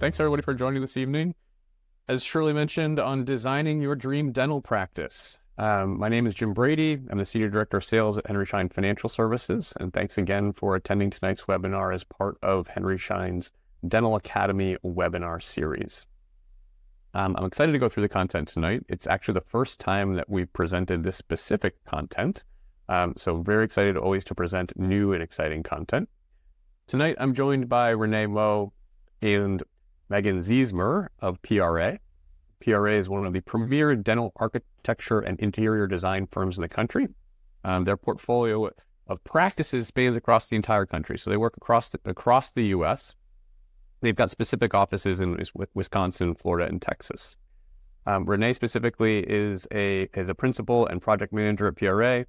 Thanks everybody for joining this evening. As Shirley mentioned, on designing your dream dental practice. My name is Jim Brady. I'm the Senior Director of Sales at Henry Schein Financial Services. And thanks again for attending tonight's webinar as part of Henry Schein's Dental Academy webinar series. I'm excited to go through the content tonight. It's actually the first time that we've presented this specific content. So very excited always to present new and exciting content. Tonight, I'm joined by Renee Moe and Megan Ziesemer of PRA. PRA is one of the premier dental architecture and interior design firms in the country. Their portfolio of practices spans across the entire country. So they work across the U.S. They've got specific offices in Wisconsin, Florida, and Texas. Renee specifically is a principal and project manager at PRA.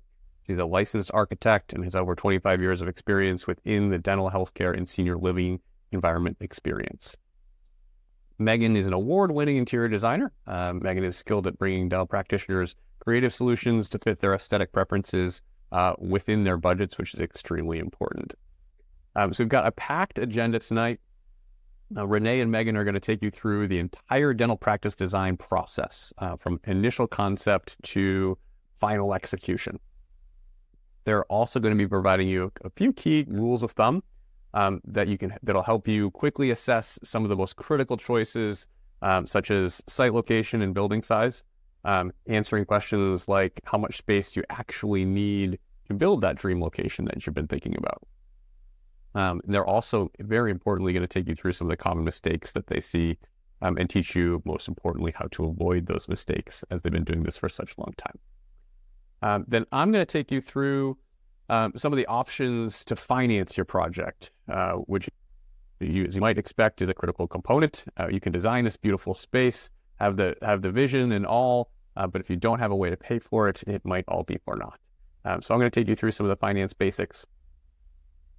She's a licensed architect and has over 25 years of experience within the dental healthcare and senior living environment experience. Megan is an award-winning interior designer. Megan is skilled at bringing dental practitioners creative solutions to fit their aesthetic preferences within their budgets, which is extremely important. So we've got a packed agenda tonight. Renee and Megan are going to take you through the entire dental practice design process, from initial concept to final execution. They're also going to be providing you a few key rules of thumb that'll help you quickly assess some of the most critical choices, such as site location and building size, answering questions like how much space do you actually need to build that dream location that you've been thinking about. They're also, very importantly, going to take you through some of the common mistakes that they see and teach you, most importantly, how to avoid those mistakes, as they've been doing this for such a long time. Then I'm going to take you through some of the options to finance your project, which, as you might expect, is a critical component. You can design this beautiful space, have the vision and all, but if you don't have a way to pay for it, it might all be for naught. So I'm going to take you through some of the finance basics.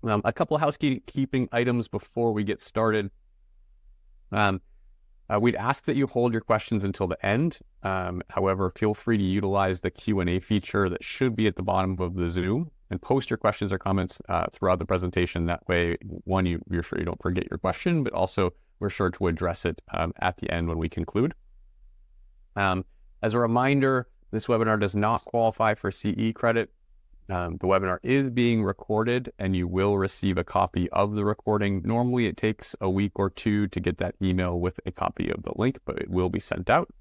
A couple of housekeeping items before we get started. We'd ask that you hold your questions until the end. However, feel free to utilize the Q&A feature that should be at the bottom of the Zoom and post your questions or comments throughout the presentation. That way, one, you're sure you don't forget your question, but also we're sure to address it at the end when we conclude. As a reminder, this webinar does not qualify for CE credit. The webinar is being recorded and you will receive a copy of the recording. Normally it takes a week or two to get that email with a copy of the link, but it will be sent out.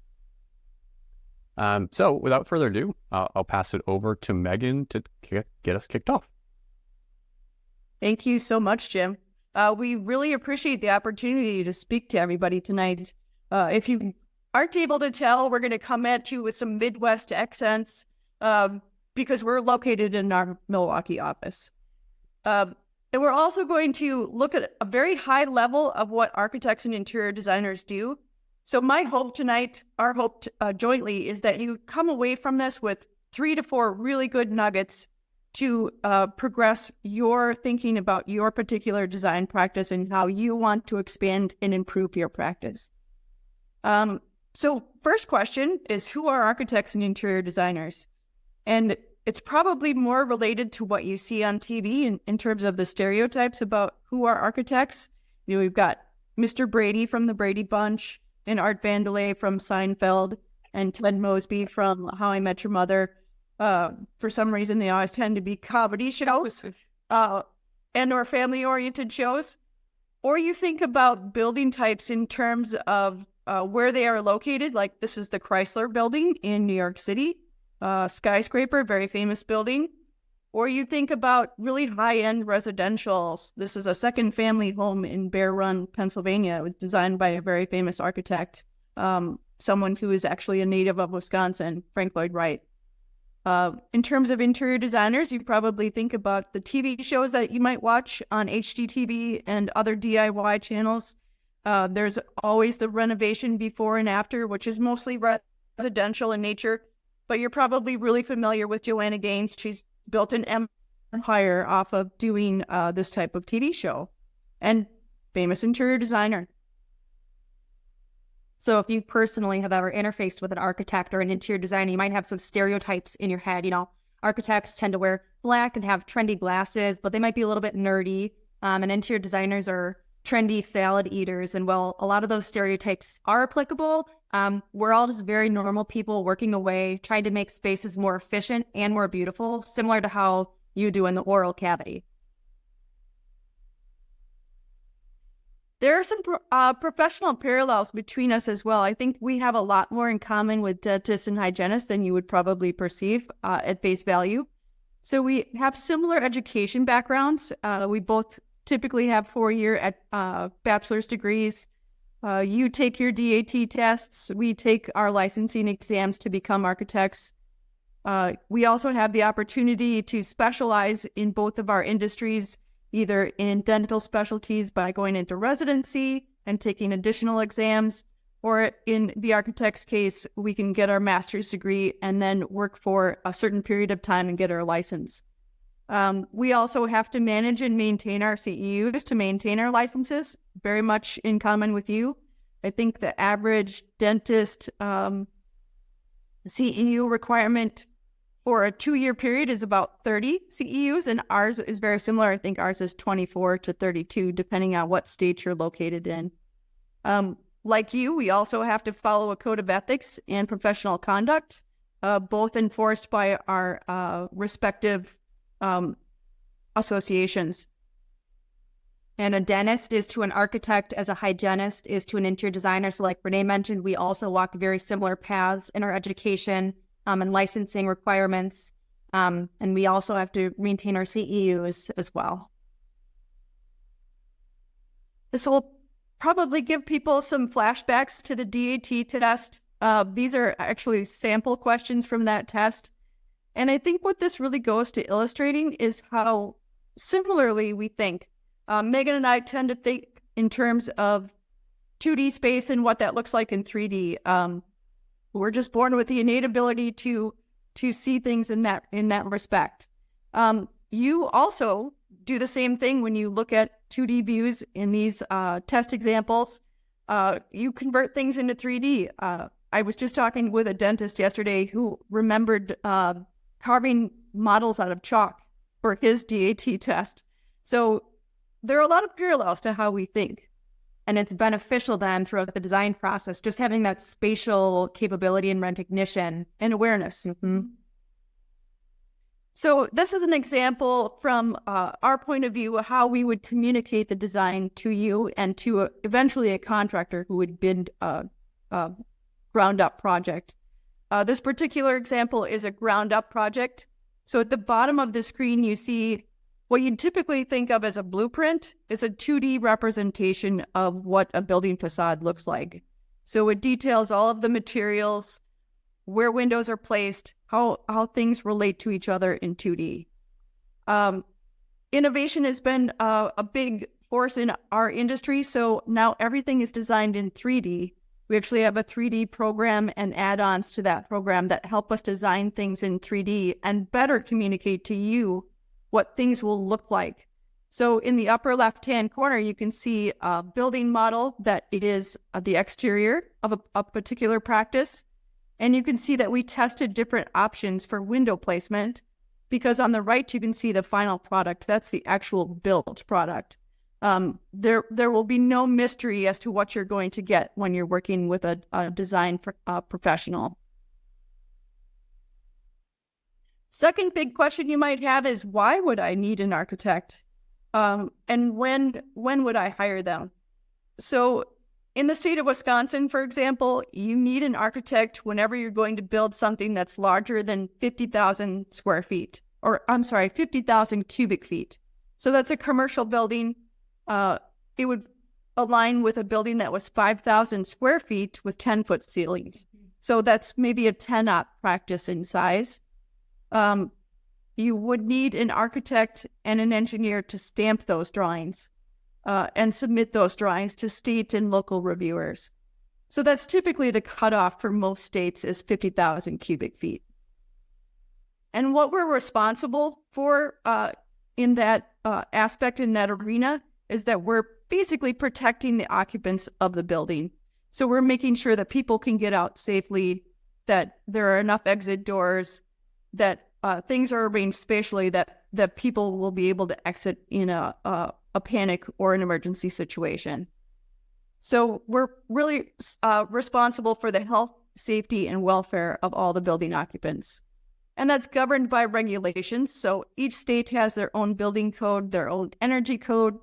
So without further ado, I'll pass it over to Megan to get us kicked off. Thank you so much, Jim. We really appreciate the opportunity to speak to everybody tonight. If you aren't able to tell, we're going to come at you with some Midwest accents, because we're located in our Milwaukee office. And we're also going to look at a very high level of what architects and interior designers do. So my hope tonight, our hope jointly, is that you come away from this with 3 to 4 really good nuggets to progress your thinking about your particular design practice and how you want to expand and improve your practice. So first question is, who are architects and interior designers? And it's probably more related to what you see on TV in terms of the stereotypes about who are architects. You know, we've got Mr. Brady from the Brady Bunch, and Art Vandelay from Seinfeld, and Ted Mosby from How I Met Your Mother. For some reason, they always tend to be comedy shows and or family-oriented shows. Or you think about building types in terms of where they are located, like this is the Chrysler Building in New York City. Skyscraper, very famous building. Or you think about really high-end residentials. This is a second family home in Bear Run, Pennsylvania. It was designed by a very famous architect, someone who is actually a native of Wisconsin, Frank Lloyd Wright. In terms of interior designers, you probably think about the TV shows that you might watch on HGTV and other DIY channels. There's always the renovation before and after, which is mostly residential in nature. But you're probably really familiar with Joanna Gaines. She's built an empire off of doing this type of TV show, and famous interior designer. So if you personally have ever interfaced with an architect or an interior designer, you might have some stereotypes in your head. You know, architects tend to wear black and have trendy glasses, but they might be a little bit nerdy. And interior designers are trendy salad eaters. And while a lot of those stereotypes are applicable, we're all just very normal people working away, trying to make spaces more efficient and more beautiful, similar to how you do in the oral cavity. There are some professional parallels between us as well. I think we have a lot more in common with dentists and hygienists than you would probably perceive at face value. So we have similar education backgrounds. We both typically have 4-year bachelor's degrees. You take your DAT tests. We take our licensing exams to become architects. We also have the opportunity to specialize in both of our industries, either in dental specialties by going into residency and taking additional exams, or in the architect's case, we can get our master's degree and then work for a certain period of time and get our license. We also have to manage and maintain our CEUs to maintain our licenses, very much in common with you. I think the average dentist CEU requirement for a 2-year period is about 30 CEUs, and ours is very similar. I think ours is 24 to 32, depending on what state you're located in. Like you, we also have to follow a code of ethics and professional conduct, both enforced by our respective associations. And a dentist is to an architect as a hygienist is to an interior designer. So like Renee mentioned, we also walk very similar paths in our education and licensing requirements. And we also have to maintain our CEUs as well. This will probably give people some flashbacks to the DAT test. These are actually sample questions from that test. And I think what this really goes to illustrating is how similarly we think. Megan and I tend to think in terms of 2D space and what that looks like in 3D. We're just born with the innate ability to see things in that respect. You also do the same thing when you look at 2D views in these test examples. You convert things into 3D. I was just talking with a dentist yesterday who remembered carving models out of chalk for his DAT test. So there are a lot of parallels to how we think. And it's beneficial then throughout the design process, just having that spatial capability and recognition and awareness. Mm-hmm. So this is an example from our point of view of how we would communicate the design to you and to eventually a contractor who would bid a ground up project. This particular example is a ground up project. So at the bottom of the screen, you see what you'd typically think of as a blueprint. It's a 2D representation of what a building facade looks like. So it details all of the materials, where windows are placed, how things relate to each other in 2D. Innovation has been a big force in our industry, so now everything is designed in 3D. We actually have a 3D program and add-ons to that program that help us design things in 3D and better communicate to you what things will look like. So in the upper left-hand corner, you can see a building model that is the exterior of a particular practice. And you can see that we tested different options for window placement, because on the right, you can see the final product. That's the actual built product. There will be no mystery as to what you're going to get when you're working with a design professional. Second big question you might have is, why would I need an architect? And when would I hire them? So in the state of Wisconsin, for example, you need an architect whenever you're going to build something that's larger than 50,000 square feet, or I'm sorry, 50,000 cubic feet. So that's a commercial building. It would align with a building that was 5,000 square feet with 10-foot ceilings. So that's maybe a 10-op practice in size. You would need an architect and an engineer to stamp those drawings and submit those drawings to state and local reviewers. So that's typically the cutoff for most states is 50,000 cubic feet. And what we're responsible for in that aspect, in that arena, is that we're basically protecting the occupants of the building. So we're making sure that people can get out safely, that there are enough exit doors, that things are arranged spatially that people will be able to exit in a a panic or an emergency situation. So we're really responsible for the health, safety, and welfare of all the building occupants. And that's governed by regulations. So each state has their own building code, their own energy code.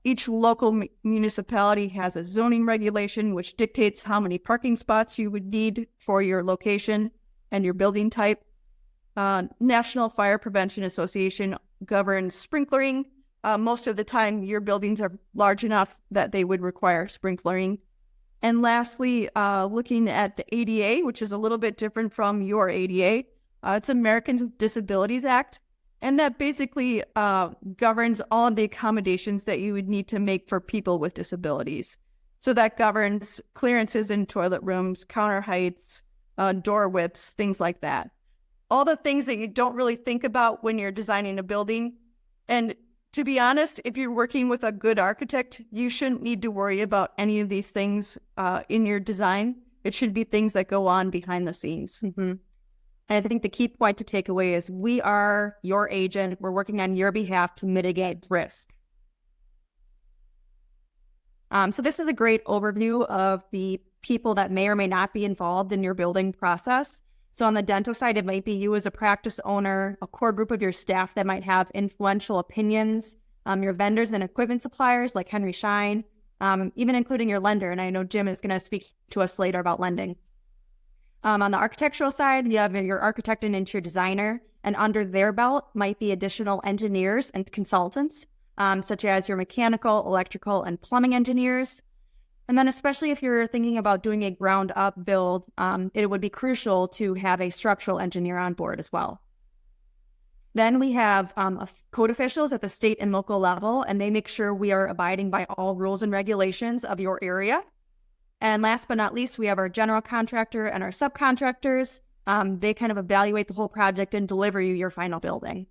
Each local municipality has a zoning regulation, which dictates how many parking spots you would need for your location and your building type. National Fire Prevention Association governs sprinklering. Most of the time, your buildings are large enough that they would require sprinklering. And lastly, looking at the ADA, which is a little bit different from your ADA, it's Americans with Disabilities Act, and that basically governs all of the accommodations that you would need to make for people with disabilities. So that governs clearances in toilet rooms, counter heights, door widths, things like that. All the things that you don't really think about when you're designing a building. And to be honest, if you're working with a good architect, you shouldn't need to worry about any of these things in your design. It should be things that go on behind the scenes. Mm-hmm. And I think the key point to take away is we are your agent. We're working on your behalf to mitigate risk. So this is a great overview of the people that may or may not be involved in your building process. So on the dental side, it might be you as a practice owner, a core group of your staff that might have influential opinions, your vendors and equipment suppliers like Henry Schein, even including your lender. And I know Jim is going to speak to us later about lending. On the architectural side, you have your architect and interior designer, and under their belt might be additional engineers and consultants, such as your mechanical, electrical, and plumbing engineers. And then especially if you're thinking about doing a ground up build, it would be crucial to have a structural engineer on board as well. Then we have code officials at the state and local level, and they make sure we are abiding by all rules and regulations of your area. And last but not least, we have our general contractor and our subcontractors. They kind of evaluate the whole project and deliver you your final building.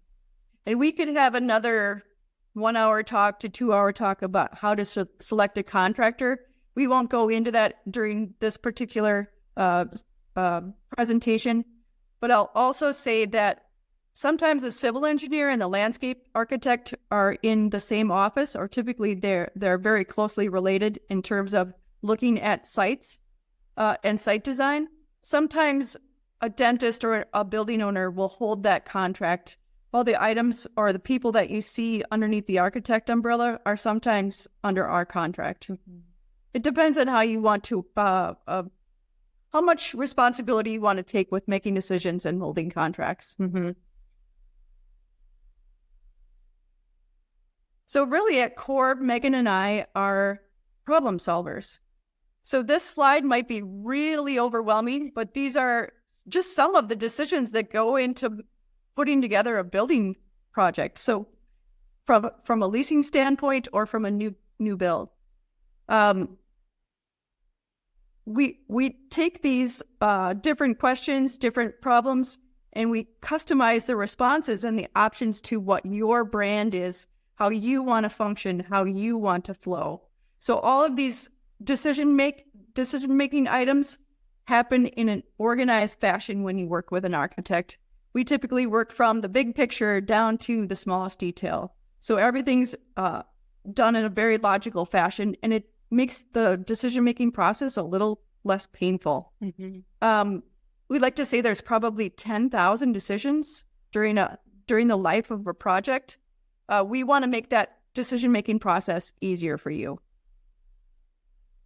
And we could have another 1 hour talk to 2 hour talk about how to select a contractor. We won't go into that during this particular presentation, but I'll also say that sometimes the civil engineer and the landscape architect are in the same office, or typically they're very closely related in terms of looking at sites and site design. Sometimes a dentist or a building owner will hold that contract, while the items or the people that you see underneath the architect umbrella are sometimes under our contract. Mm-hmm. It depends on how you want to, how much responsibility you want to take with making decisions and holding contracts. Mm-hmm. So really at core, Megan and I are problem solvers. So this slide might be really overwhelming, but these are just some of the decisions that go into putting together a building project. So from a leasing standpoint or from a new build. We take these different questions, different problems, and we customize the responses and the options to what your brand is, how you want to function, how you want to flow. So all of these decision-making items happen in an organized fashion when you work with an architect. We typically work from the big picture down to the smallest detail. So everything's done in a very logical fashion, and it makes the decision-making process a little less painful. Mm-hmm. We'd like to say there's probably 10,000 decisions during the life of a project. We want to make that decision-making process easier for you.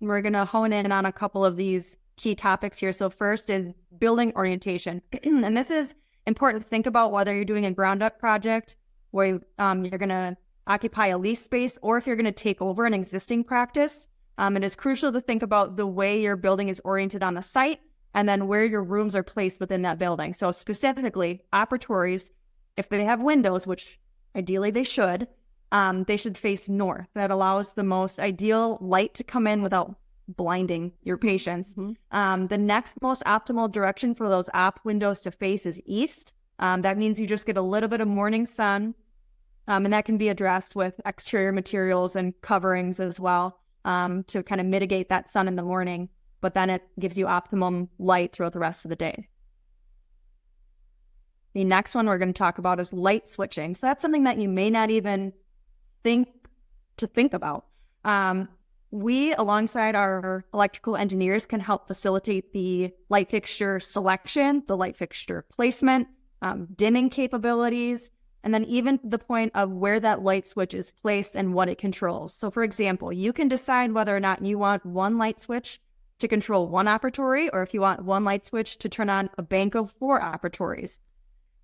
We're going to hone in on a couple of these key topics here. So first is building orientation. And this is important to think about whether you're doing a ground-up project where you're going to occupy a lease space, or if you're going to take over an existing practice. It is crucial to think about the way your building is oriented on the site and then where your rooms are placed within that building. So specifically, operatories, if they have windows, which ideally they should face north. That allows the most ideal light to come in without blinding your patients. Mm-hmm. The next most optimal direction for those op windows to face is east. That means you just get a little bit of morning sun, and that can be addressed with exterior materials and coverings as well to kind of mitigate that sun in the morning, but then it gives you optimum light throughout the rest of the day. The next one we're going to talk about is light switching. So that's something that you may not even think to think about. We, alongside our electrical engineers, can help facilitate the light fixture selection, the light fixture placement, dimming capabilities, and then even the point of where that light switch is placed and what it controls. So for example, you can decide whether or not you want one light switch to control one operatory, or if you want one light switch to turn on a bank of 4 operatories.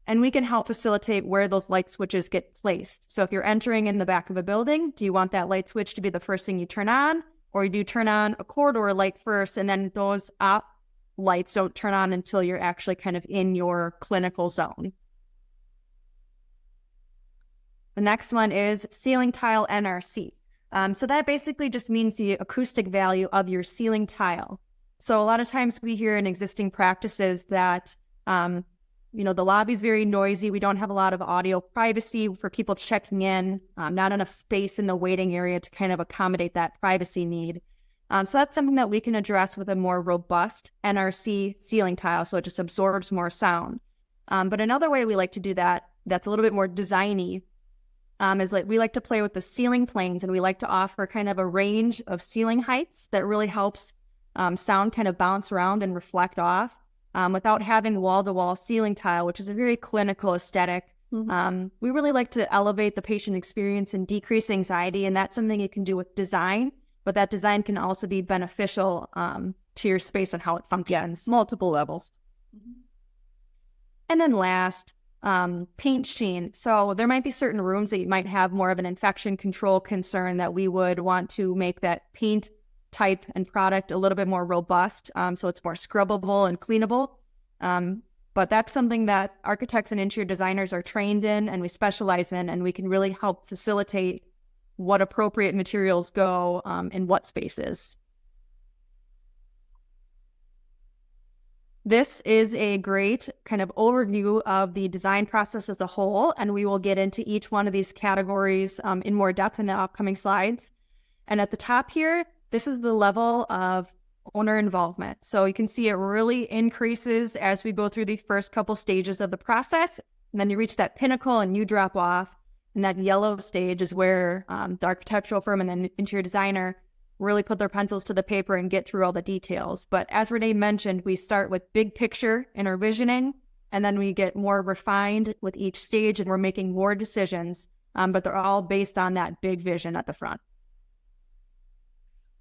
And we can help facilitate where those light switches get placed. So if you're entering in the back of a building, do you want that light switch to be the first thing you turn on? Or do you turn on a corridor light first, and then those lights don't turn on until you're actually kind of in your clinical zone? The next one is ceiling tile NRC. So that basically just means the acoustic value of your ceiling tile. So a lot of times we hear in existing practices that, the lobby's very noisy. We don't have a lot of audio privacy for people checking in, not enough space in the waiting area to kind of accommodate that privacy need. So that's something that we can address with a more robust NRC ceiling tile, so it just absorbs more sound. But another way we like to do that, that's a little bit more designy, is like we like to play with the ceiling planes, and we like to offer kind of a range of ceiling heights that really helps sound kind of bounce around and reflect off without having wall-to-wall ceiling tile, which is a very clinical aesthetic. Mm-hmm. We really like to elevate the patient experience and decrease anxiety, and that's something you can do with design, but that design can also be beneficial to your space and how it functions. Yeah, multiple levels. Mm-hmm. And then last, paint sheen. So there might be certain rooms that you might have more of an infection control concern that we would want to make that paint type and product a little bit more robust, so it's more scrubbable and cleanable. But that's something that architects and interior designers are trained in, and we specialize in, and we can really help facilitate what appropriate materials go in what spaces. This is a great kind of overview of the design process as a whole, and we will get into each one of these categories in more depth in the upcoming slides. And at the top here, this is the level of owner involvement. So you can see it really increases as we go through the first couple stages of the process, and then you reach that pinnacle and you drop off. And that yellow stage is where the architectural firm and the interior designer really put their pencils to the paper and get through all the details. But as Renee mentioned, we start with big picture in our visioning, and then we get more refined with each stage, and we're making more decisions, but they're all based on that big vision at the front.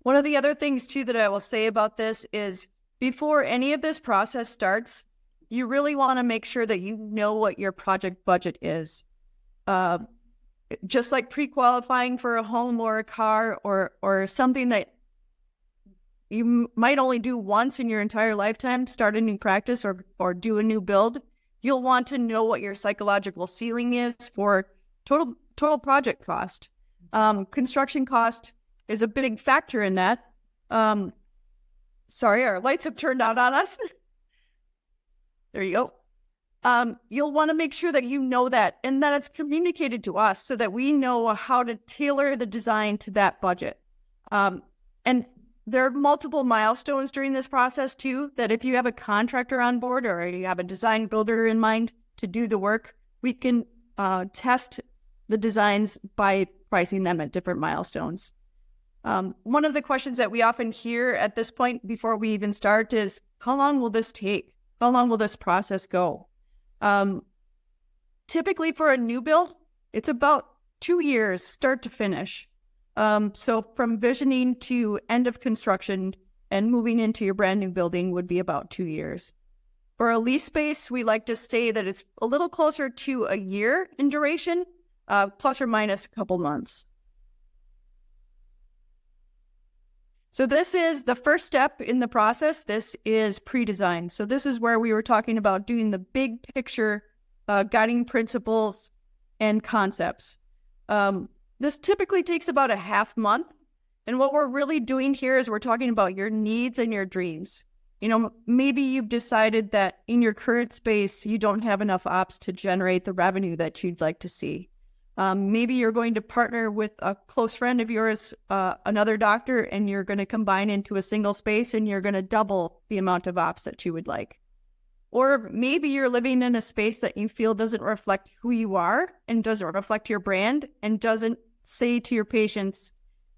One of the other things, too, that I will say about this is before any of this process starts, you really want to make sure that you know what your project budget is. Just like pre-qualifying for a home or a car or something that you might only do once in your entire lifetime, start a new practice or do a new build, you'll want to know what your psychological ceiling is for total project cost. Construction cost is a big factor in that. Sorry, our lights have turned out on us. There you go. You'll want to make sure that you know that and that it's communicated to us so that we know how to tailor the design to that budget. And there are multiple milestones during this process too, that if you have a contractor on board or you have a design builder in mind to do the work, we can test the designs by pricing them at different milestones. One of the questions that we often hear at this point before we even start is, how long will this take? How long will this process go? Typically for a new build, it's about 2 years, start to finish. So from visioning to end of construction and moving into your brand new building would be about 2 years. For a lease space, we like to say that it's a little closer to a year in duration, plus or minus a couple months. So this is the first step in the process. This is pre-design. So this is where we were talking about doing the big picture, guiding principles and concepts. This typically takes about a half month. And what we're really doing here is we're talking about your needs and your dreams. You know, maybe you've decided that in your current space, you don't have enough ops to generate the revenue that you'd like to see. Maybe you're going to partner with a close friend of yours, another doctor, and you're going to combine into a single space and you're going to double the amount of ops that you would like. Or maybe you're living in a space that you feel doesn't reflect who you are and doesn't reflect your brand and doesn't say to your patients,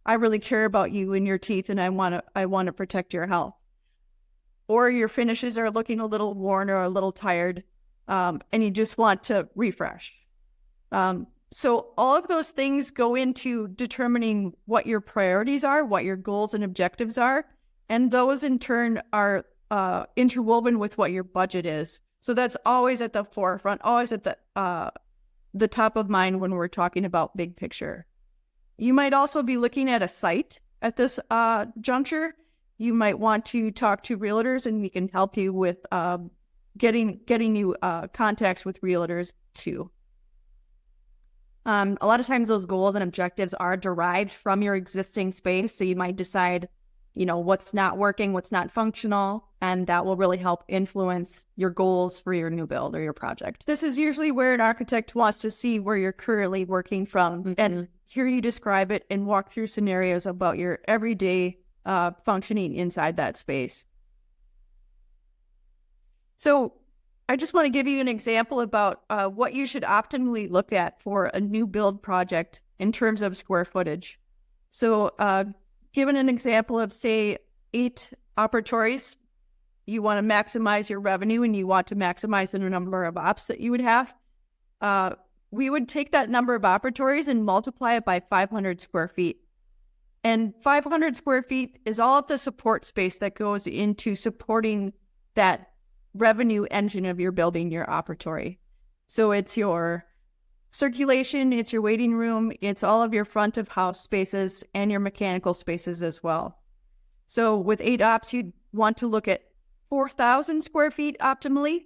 I really care about you and your teeth, and I want to protect your health. Or your finishes are looking a little worn or a little tired, and you just want to refresh. So all of those things go into determining what your priorities are, what your goals and objectives are, and those in turn are interwoven with what your budget is. So that's always at the forefront, always at the top of mind when we're talking about big picture. You might also be looking at a site at this juncture. You might want to talk to realtors, and we can help you with getting you contacts with realtors too. A lot of times those goals and objectives are derived from your existing space. So you might decide, what's not working, what's not functional, and that will really help influence your goals for your new build or your project. This is usually where an architect wants to see where you're currently working from and hear you describe it and walk through scenarios about your everyday functioning inside that space. So I just want to give you an example about what you should optimally look at for a new build project in terms of square footage. So given an example of, say, 8 operatories, you want to maximize your revenue and you want to maximize the number of ops that you would have. We would take that number of operatories and multiply it by 500 square feet. And 500 square feet is all of the support space that goes into supporting that revenue engine of your building, your operatory. So it's your circulation, it's your waiting room, it's all of your front of house spaces and your mechanical spaces as well. So with 8 ops, you'd want to look at 4,000 square feet optimally.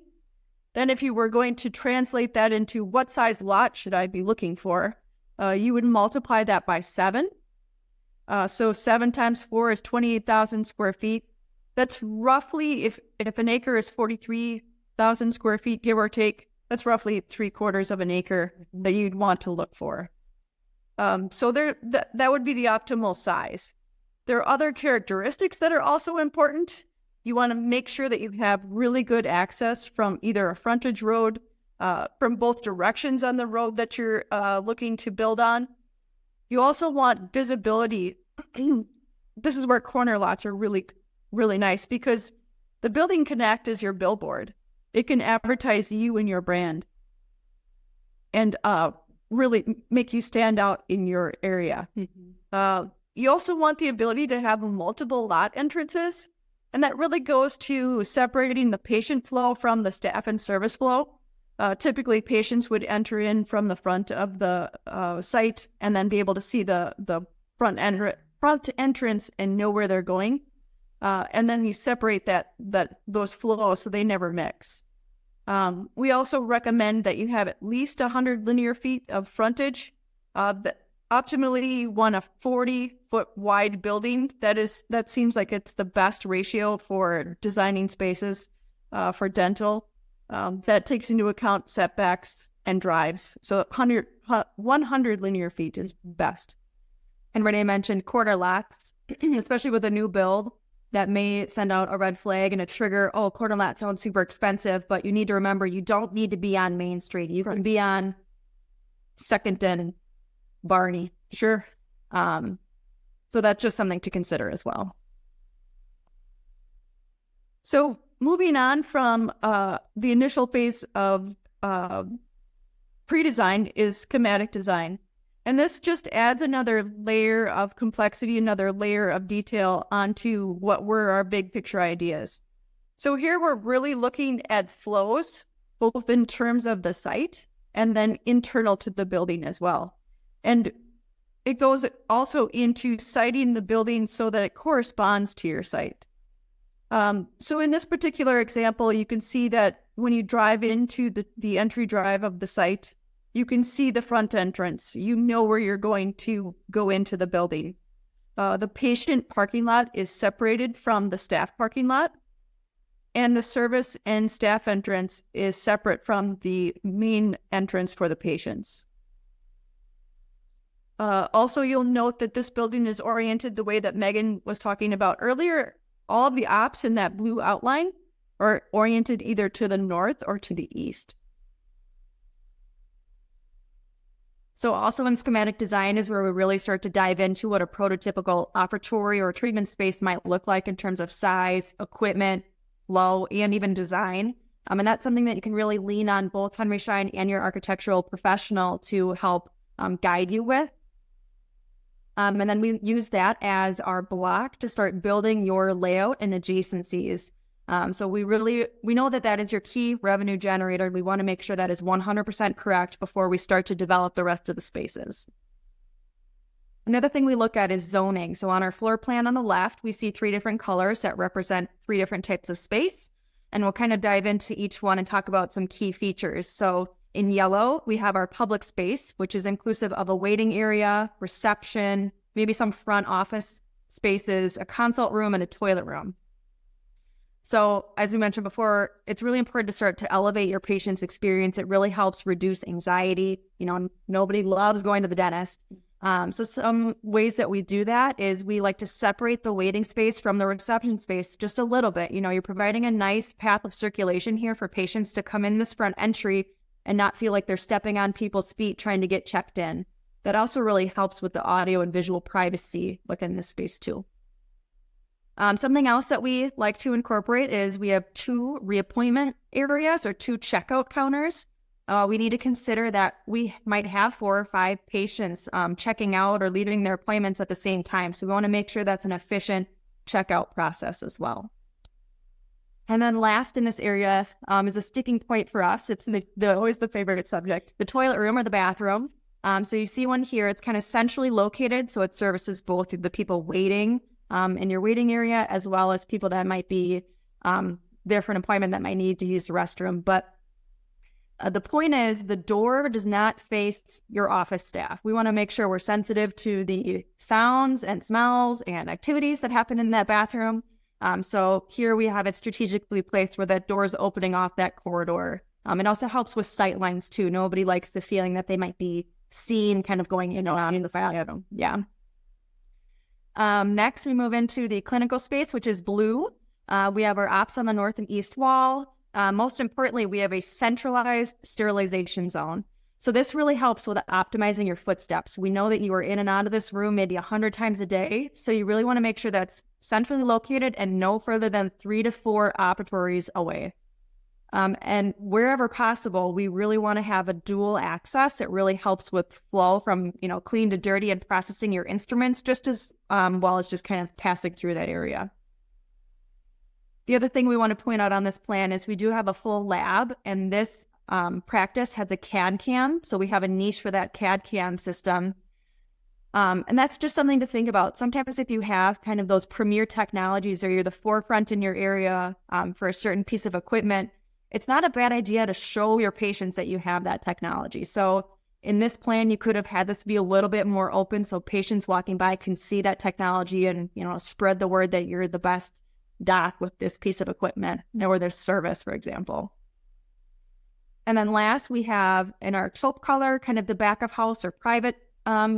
Then if you were going to translate that into what size lot should I be looking for, you would multiply that by 7. So 7 times 4 is 28,000 square feet. That's roughly, if an acre is 43,000 square feet, give or take, that's roughly 3/4 of an acre that you'd want to look for. So that would be the optimal size. There are other characteristics that are also important. You want to make sure that you have really good access from either a frontage road, from both directions on the road that you're looking to build on. You also want visibility. This is where corner lots are really, really nice because the building can act as your billboard. It can advertise you and your brand and really make you stand out in your area. You also want the ability to have multiple lot entrances, and that really goes to separating the patient flow from the staff and service flow. Typically, patients would enter in from the front of the site and then be able to see the front entrance and know where they're going. And then you separate those flows so they never mix. We also recommend that you have at least 100 linear feet of frontage. Optimally, you want a 40-foot wide building. That seems like it's the best ratio for designing spaces for dental. That takes into account setbacks and drives. So 100 linear feet is best. And Renee mentioned quarter lots, especially with a new build. That may send out a red flag and a trigger. Oh, quarter lot sounds super expensive, but you need to remember you don't need to be on Main Street. You can be on 2nd and Barney. Sure. So that's just something to consider as well. So moving on from the initial phase of pre-design is schematic design. And this just adds another layer of complexity, another layer of detail onto what were our big picture ideas. So here we're really looking at flows, both in terms of the site and then internal to the building as well. And it goes also into siting the building so that it corresponds to your site. So in this particular example, you can see that when you drive into the entry drive of the site, you can see the front entrance. You know where you're going to go into the building. The patient parking lot is separated from the staff parking lot, and the service and staff entrance is separate from the main entrance for the patients. Also, you'll note that this building is oriented the way that Megan was talking about earlier. All of the ops in that blue outline are oriented either to the north or to the east. So also in schematic design is where we really start to dive into what a prototypical operatory or treatment space might look like in terms of size, equipment, flow, and even design. And that's something that you can really lean on both Henry Schein and your architectural professional to help guide you with. And then we use that as our block to start building your layout and adjacencies. So we know that is your key revenue generator. We want to make sure that is 100% correct before we start to develop the rest of the spaces. Another thing we look at is zoning. So on our floor plan on the left, we see 3 different colors that represent 3 different types of space. And we'll kind of dive into each one and talk about some key features. So in yellow, we have our public space, which is inclusive of a waiting area, reception, maybe some front office spaces, a consult room, and a toilet room. So as we mentioned before, it's really important to start to elevate your patient's experience. It really helps reduce anxiety. Nobody loves going to the dentist. So some ways that we do that is we like to separate the waiting space from the reception space just a little bit. You're providing a nice path of circulation here for patients to come in this front entry and not feel like they're stepping on people's feet trying to get checked in. That also really helps with the audio and visual privacy within this space too. Something else that we like to incorporate is we have 2 reappointment areas or 2 checkout counters. We need to consider that we might have 4 or 5 patients checking out or leaving their appointments at the same time. So we want to make sure that's an efficient checkout process as well. And then last in this area is a sticking point for us. It's always the favorite subject, the toilet room or the bathroom. So you see one here. It's kind of centrally located, so it services both the people waiting in your waiting area as well as people that might be there for an appointment that might need to use the restroom. But the point is the door does not face your office staff. We want to make sure we're sensitive to the sounds and smells and activities that happen in that bathroom. So here we have it strategically placed where that door is opening off that corridor. It also helps with sight lines too. Nobody likes the feeling that they might be seen kind of going in and out in the bathroom. Yeah. Next, we move into the clinical space, which is blue. We have our ops on the north and east wall. Most importantly, we have a centralized sterilization zone. So this really helps with optimizing your footsteps. We know that you are in and out of this room maybe 100 times a day. So you really want to make sure that's centrally located and no further than 3 to 4 operatories away. And wherever possible, we really want to have a dual access. It really helps with flow from, clean to dirty and processing your instruments just as well as just kind of passing through that area. The other thing we want to point out on this plan is we do have a full lab, and this practice has a CAD CAM. So we have a niche for that CAD CAM system. And that's just something to think about. Sometimes if you have kind of those premier technologies or you're the forefront in your area for a certain piece of equipment, it's not a bad idea to show your patients that you have that technology. So in this plan, you could have had this be a little bit more open so patients walking by can see that technology and, spread the word that you're the best doc with this piece of equipment or this service, for example. And then last, we have in our taupe color, kind of the back of house or private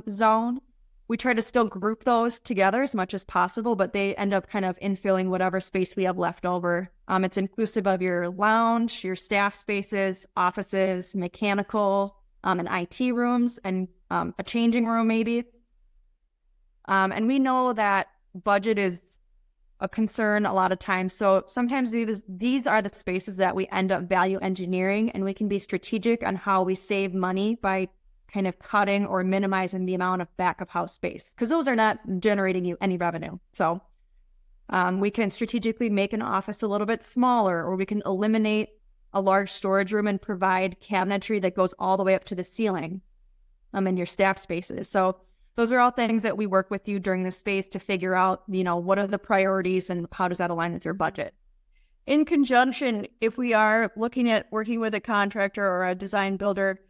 zone. We try to still group those together as much as possible, but they end up kind of infilling whatever space we have left over. It's inclusive of your lounge, your staff spaces, offices, mechanical, and IT rooms, and a changing room maybe. And we know that budget is a concern a lot of times. So sometimes these are the spaces that we end up value engineering, and we can be strategic on how we save money by kind of cutting or minimizing the amount of back of house space, because those are not generating you any revenue. So we can strategically make an office a little bit smaller, or we can eliminate a large storage room and provide cabinetry that goes all the way up to the ceiling in your staff spaces. So those are all things that we work with you during this space to figure out, what are the priorities and how does that align with your budget. In conjunction, if we are looking at working with a contractor or a design builder,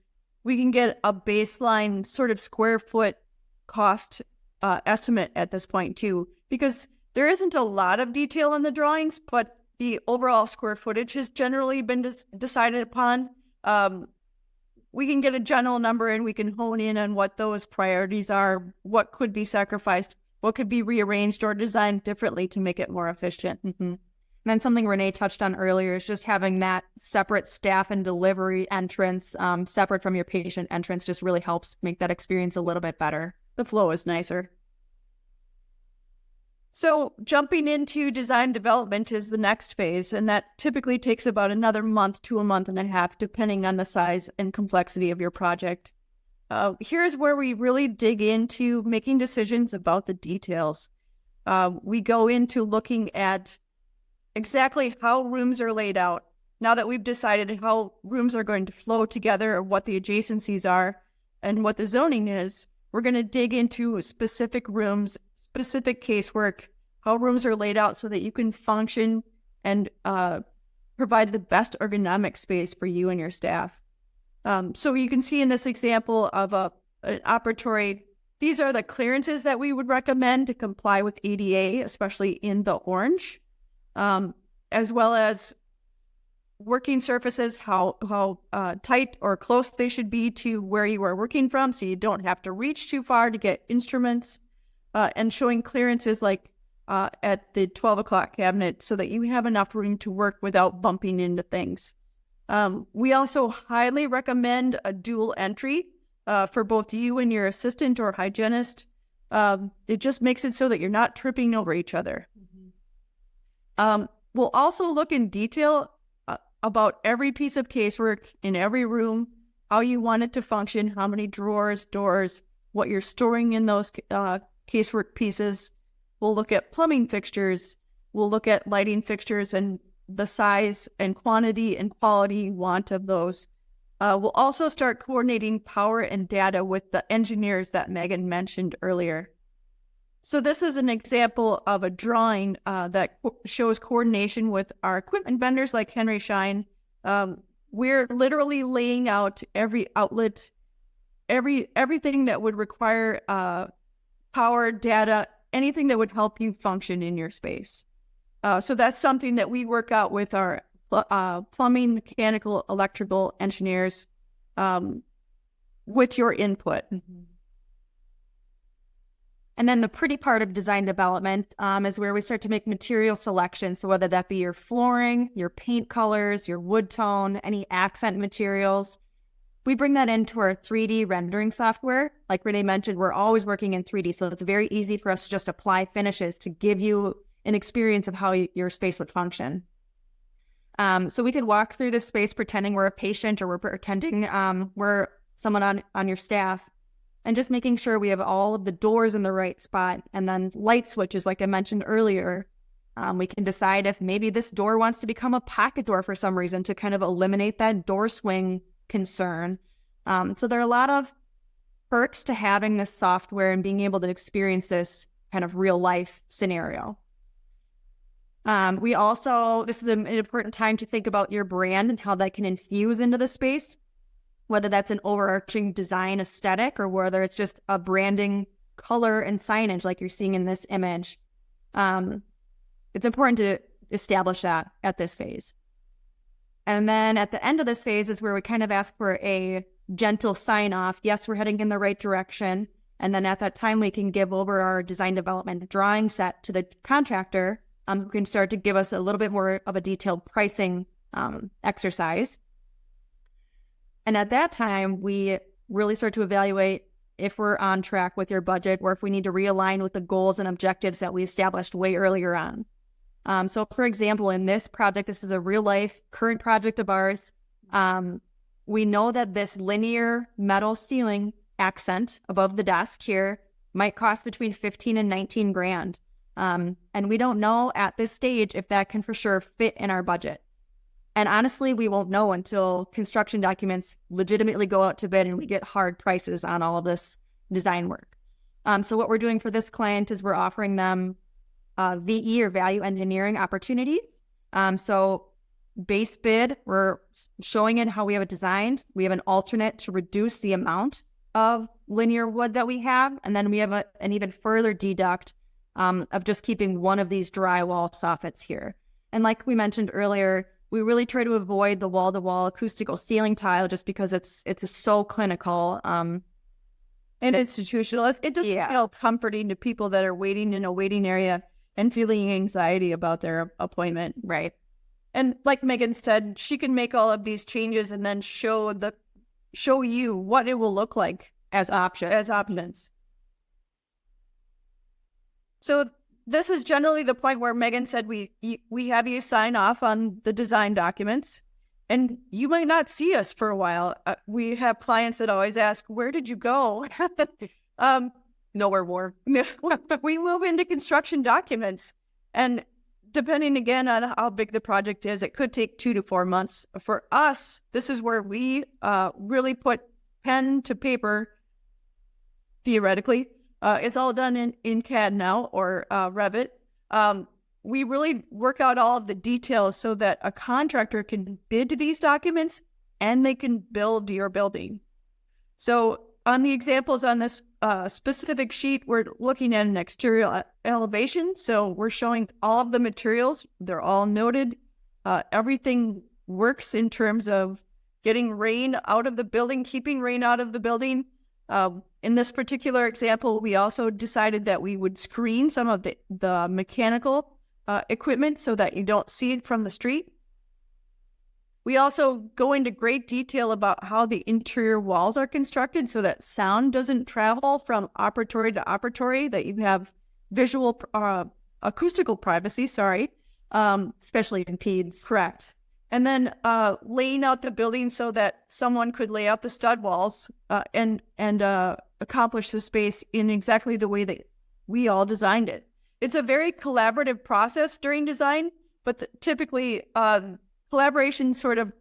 we can get a baseline sort of square foot cost estimate at this point too, because there isn't a lot of detail in the drawings, but the overall square footage has generally been decided upon. We can get a general number and we can hone in on what those priorities are, what could be sacrificed, what could be rearranged or designed differently to make it more efficient. Mm-hmm. And then something Renee touched on earlier is just having that separate staff and delivery entrance, separate from your patient entrance, just really helps make that experience a little bit better. The flow is nicer. So jumping into design development is the next phase, and that typically takes about another month to a month and a half, depending on the size and complexity of your project. Here's where we really dig into making decisions about the details. We go into looking at exactly how rooms are laid out. Now that we've decided how rooms are going to flow together, or what the adjacencies are, and what the zoning is, we're going to dig into specific rooms, specific casework, how rooms are laid out so that you can function and provide the best ergonomic space for you and your staff. So you can see in this example of an operatory, these are the clearances that we would recommend to comply with ADA, especially in the orange, as well as working surfaces, how tight or close they should be to where you are working from, so you don't have to reach too far to get instruments, and showing clearances like at the 12 o'clock cabinet so that you have enough room to work without bumping into things. We also highly recommend a dual entry for both you and your assistant or hygienist. It just makes it so that you're not tripping over each other. We'll also look in detail about every piece of casework in every room, how you want it to function, how many drawers, doors, what you're storing in those casework pieces. We'll look at plumbing fixtures. We'll look at lighting fixtures and the size and quantity and quality you want of those. We'll also start coordinating power and data with the engineers that Megan mentioned earlier. So this is an example of a drawing that shows coordination with our equipment vendors like Henry Schein. We're literally laying out every outlet, everything that would require power, data, anything that would help you function in your space. So that's something that we work out with our plumbing, mechanical, electrical engineers with your input. And then the pretty part of design development is where we start to make material selections. So whether that be your flooring, your paint colors, your wood tone, any accent materials, we bring that into our 3D rendering software. Like Renee mentioned, we're always working in 3D, so it's very easy for us to just apply finishes to give you an experience of how your space would function. So we could walk through this space pretending we're a patient, or we're pretending we're someone on your staff, and just making sure we have all of the doors in the right spot. And then light switches, like I mentioned earlier, we can decide if maybe this door wants to become a pocket door for some reason to kind of eliminate that door swing concern. So there are a lot of perks to having this software and being able to experience this kind of real life scenario. We also, this is an important time to think about your brand and how that can infuse into the space, whether that's an overarching design aesthetic or whether it's just a branding color and signage like you're seeing in this image. It's important to establish that at this phase. And then at the end of this phase is where we kind of ask for a gentle sign off. Yes, we're heading in the right direction. And then at that time, we can give over our design development drawing set to the contractor, who can start to give us a little bit more of a detailed pricing exercise. And at that time, we really start to evaluate if we're on track with your budget, or if we need to realign with the goals and objectives that we established way earlier on. So for example, in this project, this is a real life current project of ours. We know that this linear metal ceiling accent above the desk here might cost between 15 and 19 grand. And we don't know at this stage if that can for sure fit in our budget. And honestly, we won't know until construction documents legitimately go out to bid and we get hard prices on all of this design work. So what we're doing for this client is we're offering them VE or value engineering opportunities. So base bid, we're showing it how we have it designed. We have an alternate to reduce the amount of linear wood that we have. And then we have an even further deduct of just keeping one of these drywall soffits here. And like we mentioned earlier, we really try to avoid the wall-to-wall acoustical ceiling tile just because it's so clinical. And institutional. It doesn't feel comforting to people that are waiting in a waiting area. and feeling anxiety about their appointment. Right. And like Megan said, she can make all of these changes and then show you what it will look like As options. So this is generally the point where Megan said we have you sign off on the design documents, and you might not see us for a while. We have clients that always ask, "Where did you go?" Nowhere warm. We move into construction documents, and depending again on how big the project is, it could take 2 to 4 months. For us, this is where we really put pen to paper. Theoretically, it's all done in CAD now or Revit. We really work out all of the details so that a contractor can bid these documents and they can build your building. So on the examples on this specific sheet, we're looking at an exterior elevation. So we're showing all of the materials. They're all noted. Everything works in terms of getting rain out of the building, keeping rain out of the building. In this particular example, we also decided that we would screen some of the mechanical equipment so that you don't see it from the street. We also go into great detail about how the interior walls are constructed so that sound doesn't travel from operatory to operatory, that you have visual, acoustical privacy, especially in PEDS. Correct. And then laying out the building so that someone could lay out the stud walls and accomplish the space in exactly the way that we all designed it. It's a very collaborative process during design, but typically collaboration sort of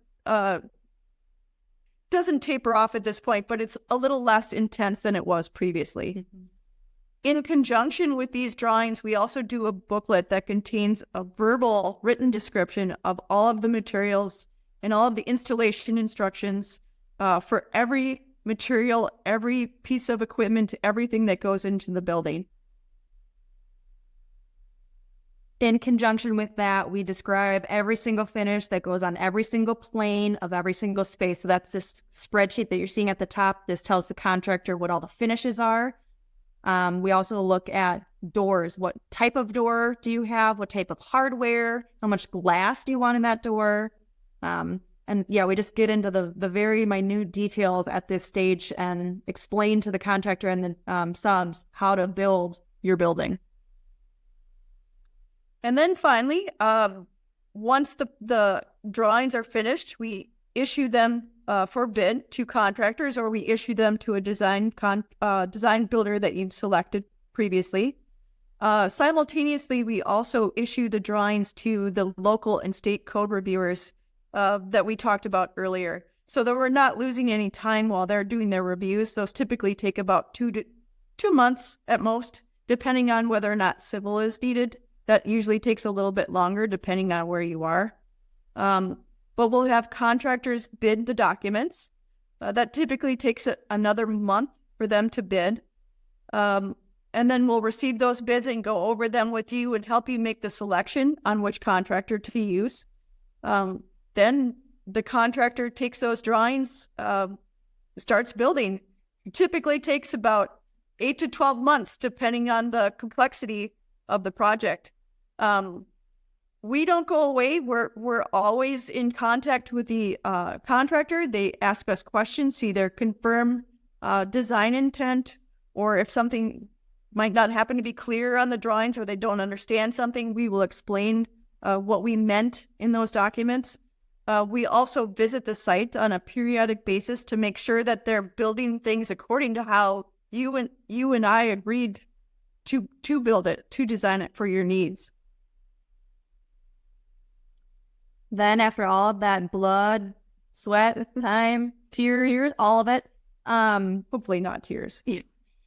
doesn't taper off at this point, but it's a little less intense than it was previously. Mm-hmm. In conjunction with these drawings, we also do a booklet that contains a verbal written description of all of the materials and all of the installation instructions for every material, every piece of equipment, everything that goes into the building. In conjunction with that, we describe every single finish that goes on every single plane of every single space. So that's this spreadsheet that you're seeing at the top. This tells the contractor what all the finishes are. We also look at doors. What type of door do you have? What type of hardware? How much glass do you want in that door? And yeah, we just get into the very minute details at this stage and explain to the contractor and the subs how to build your building. And then finally, once the drawings are finished, we issue them for bid to contractors, or we issue them to a design builder that you've selected previously. Simultaneously, we also issue the drawings to the local and state code reviewers that we talked about earlier, so that we're not losing any time while they're doing their reviews. Those typically take about 2 months at most, depending on whether or not civil is needed. That usually takes a little bit longer depending on where you are. But we'll have contractors bid the documents. That typically takes another month for them to bid. And then we'll receive those bids and go over them with you and help you make the selection on which contractor to use. Then the contractor takes those drawings, starts building. It typically takes about 8 to 12 months, depending on the complexity of the project. We don't go away. We're always in contact with the contractor. They ask us questions, either confirm design intent, or if something might not happen to be clear on the drawings or they don't understand something, we will explain what we meant in those documents. We also visit the site on a periodic basis to make sure that they're building things according to how you and I agreed to build it, to design it for your needs. Then after all of that blood, sweat, time, tears, all of it, hopefully not tears,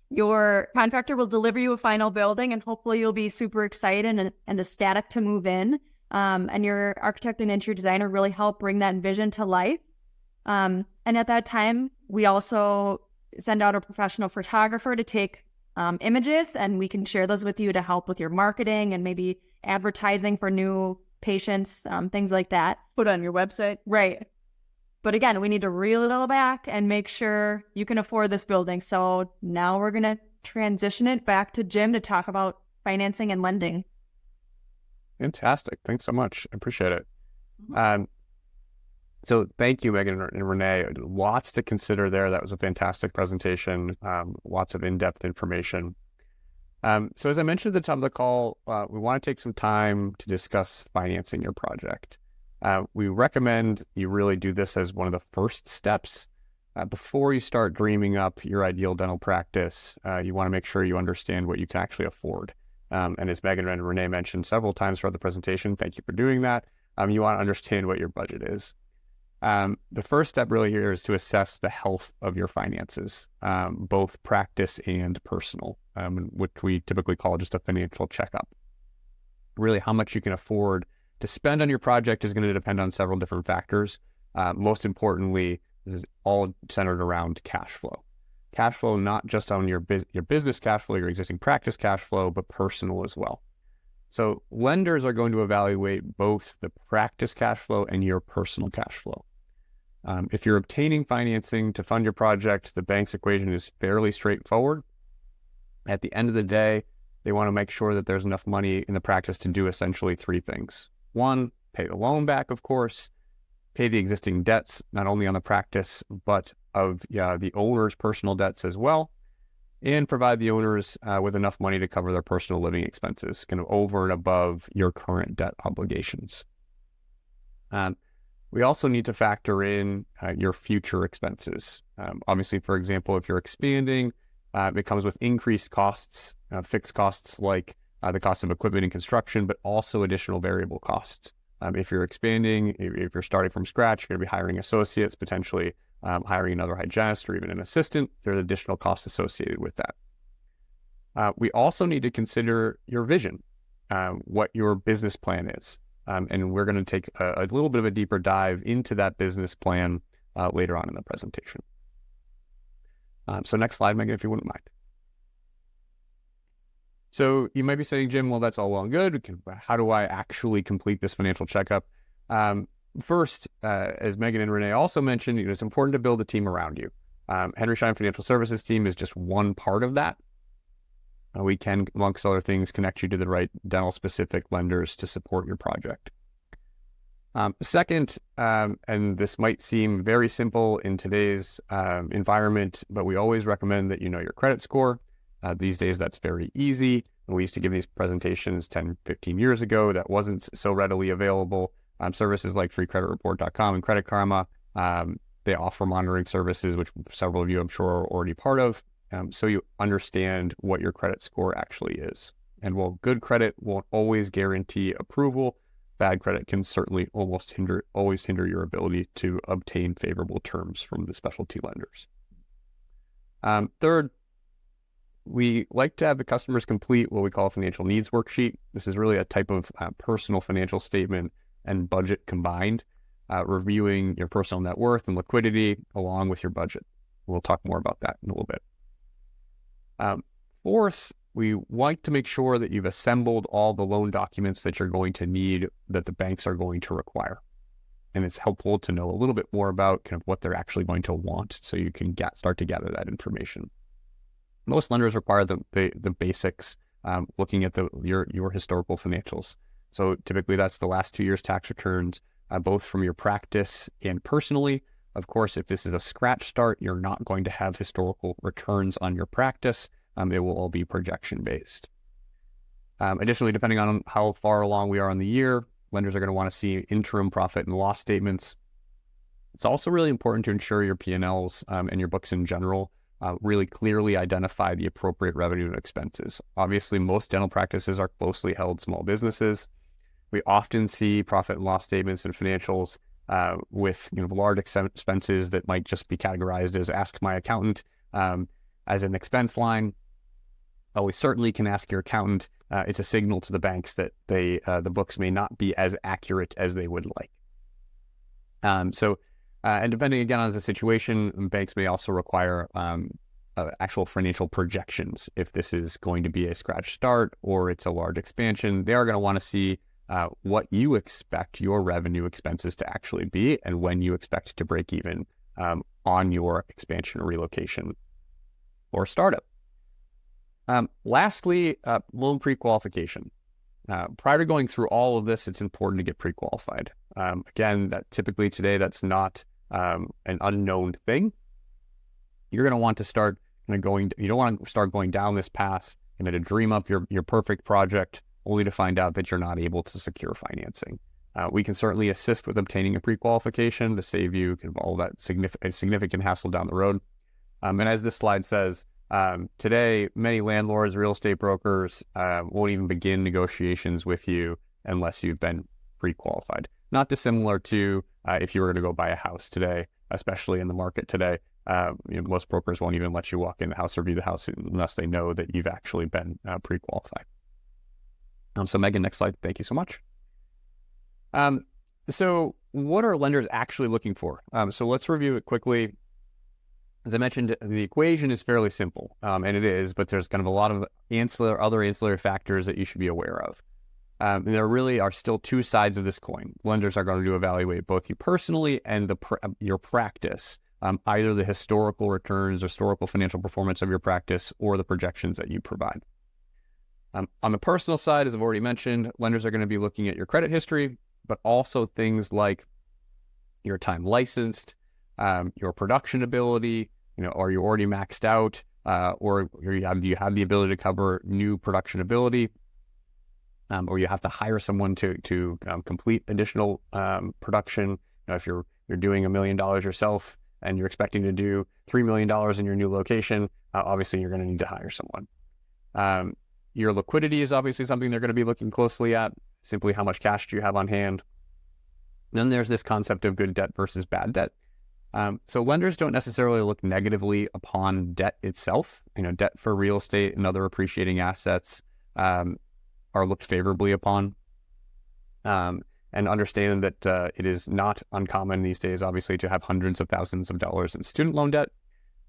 your contractor will deliver you a final building, and hopefully you'll be super excited and ecstatic to move in. And your architect and interior designer really help bring that vision to life. And at that time, we also send out a professional photographer to take images, and we can share those with you to help with your marketing and maybe advertising for new patients, things like that. Put on your website. Right. But again, we need to reel it all back and make sure you can afford this building. So now we're going to transition it back to Jim to talk about financing and lending. Fantastic. Thanks so much. I appreciate it. Mhm. So thank you, Megan and Renee. Lots to consider there. That was a fantastic presentation. Lots of in-depth information. So as I mentioned at the top of the call, we want to take some time to discuss financing your project. We recommend you really do this as one of the first steps. Before you start dreaming up your ideal dental practice, you want to make sure you understand what you can actually afford. And as Megan and Renee mentioned several times throughout the presentation, thank you for doing that. You want to understand what your budget is. The first step really here is to assess the health of your finances, both practice and personal, which we typically call just a financial checkup. Really, how much you can afford to spend on your project is going to depend on several different factors. Most importantly, this is all centered around cash flow. Cash flow, not just on your business cash flow, your existing practice cash flow, but personal as well. So lenders are going to evaluate both the practice cash flow and your personal cash flow. If you're obtaining financing to fund your project, the bank's equation is fairly straightforward. At the end of the day, they want to make sure that there's enough money in the practice to do essentially three things. One, pay the loan back, of course, pay the existing debts, not only on the practice, but of the owner's personal debts as well, and provide the owners with enough money to cover their personal living expenses, kind of over and above your current debt obligations. We also need to factor in your future expenses. Obviously, for example, if you're expanding, it comes with increased costs, fixed costs like the cost of equipment and construction, but also additional variable costs. If you're expanding, if you're starting from scratch, you're going to be hiring associates, potentially hiring another hygienist or even an assistant. There's additional costs associated with that. We also need to consider your vision, what your business plan is. And we're going to take a little bit of a deeper dive into that business plan later on in the presentation. So next slide, Megan, if you wouldn't mind. So you might be saying, Jim, well, that's all well and good. How do I actually complete this financial checkup? First, as Megan and Renee also mentioned, it's important to build a team around you. Henry Schein Financial Services team is just one part of that. We can, amongst other things, connect you to the right dental-specific lenders to support your project. Second, and this might seem very simple in today's environment, but we always recommend that you know your credit score. These days, that's very easy. We used to give these presentations 10, 15 years ago. That wasn't so readily available. Services like freecreditreport.com and Credit Karma, they offer monitoring services, which several of you, I'm sure, are already part of. So you understand what your credit score actually is. And while good credit won't always guarantee approval, bad credit can certainly always hinder your ability to obtain favorable terms from the specialty lenders. Third, we like to have the customers complete what we call a financial needs worksheet. This is really a type of personal financial statement and budget combined, reviewing your personal net worth and liquidity along with your budget. We'll talk more about that in a little bit. Fourth, we like to make sure that you've assembled all the loan documents that you're going to need, that the banks are going to require. And it's helpful to know a little bit more about kind of what they're actually going to want so you can start to gather that information. Most lenders require the basics, looking at your historical financials. So typically that's the last 2 years' tax returns, both from your practice and personally. Of course, if this is a scratch start, you're not going to have historical returns on your practice. It will all be projection-based. Additionally, depending on how far along we are in the year, lenders are going to want to see interim profit and loss statements. It's also really important to ensure your P&Ls and your books in general really clearly identify the appropriate revenue and expenses. Obviously, most dental practices are closely held small businesses. We often see profit and loss statements and financials with large expenses that might just be categorized as ask my accountant as an expense line. We certainly can ask your accountant. It's a signal to the banks that the books may not be as accurate as they would like. And depending again on the situation, banks may also require actual financial projections. If this is going to be a scratch start or it's a large expansion, they are going to want to see what you expect your revenue expenses to actually be and when you expect to break even on your expansion or relocation or startup. Lastly, loan pre-qualification. Prior to going through all of this, it's important to get pre-qualified. Again, that typically today, that's not an unknown thing. You're going to want to start you don't want to start going down this path and to dream up your perfect project only to find out that you're not able to secure financing. We can certainly assist with obtaining a pre-qualification to save you kind of all that significant hassle down the road. And as this slide says, today, many landlords, real estate brokers won't even begin negotiations with you unless you've been pre-qualified. Not dissimilar to if you were to go buy a house today, especially in the market today. Most brokers won't even let you walk in the house or view the house unless they know that you've actually been pre-qualified. So Megan, next slide. Thank you so much. So what are lenders actually looking for? So let's review it quickly. As I mentioned, the equation is fairly simple, and it is, but there's kind of a lot of other ancillary factors that you should be aware of. And there really are still two sides of this coin. Lenders are going to evaluate both you personally and your practice, either the historical returns, historical financial performance of your practice, or the projections that you provide. On the personal side, as I've already mentioned, lenders are going to be looking at your credit history, but also things like your time licensed, your production ability, are you already maxed out, or do you have the ability to cover new production ability, or you have to hire someone to complete additional production. If you're doing $1 million yourself and you're expecting to do $3 million in your new location, obviously you're going to need to hire someone. Your liquidity is obviously something they're going to be looking closely at. Simply how much cash do you have on hand? Then there's this concept of good debt versus bad debt. So lenders don't necessarily look negatively upon debt itself. Debt for real estate and other appreciating assets are looked favorably upon. And understand that it is not uncommon these days, obviously, to have hundreds of thousands of dollars in student loan debt.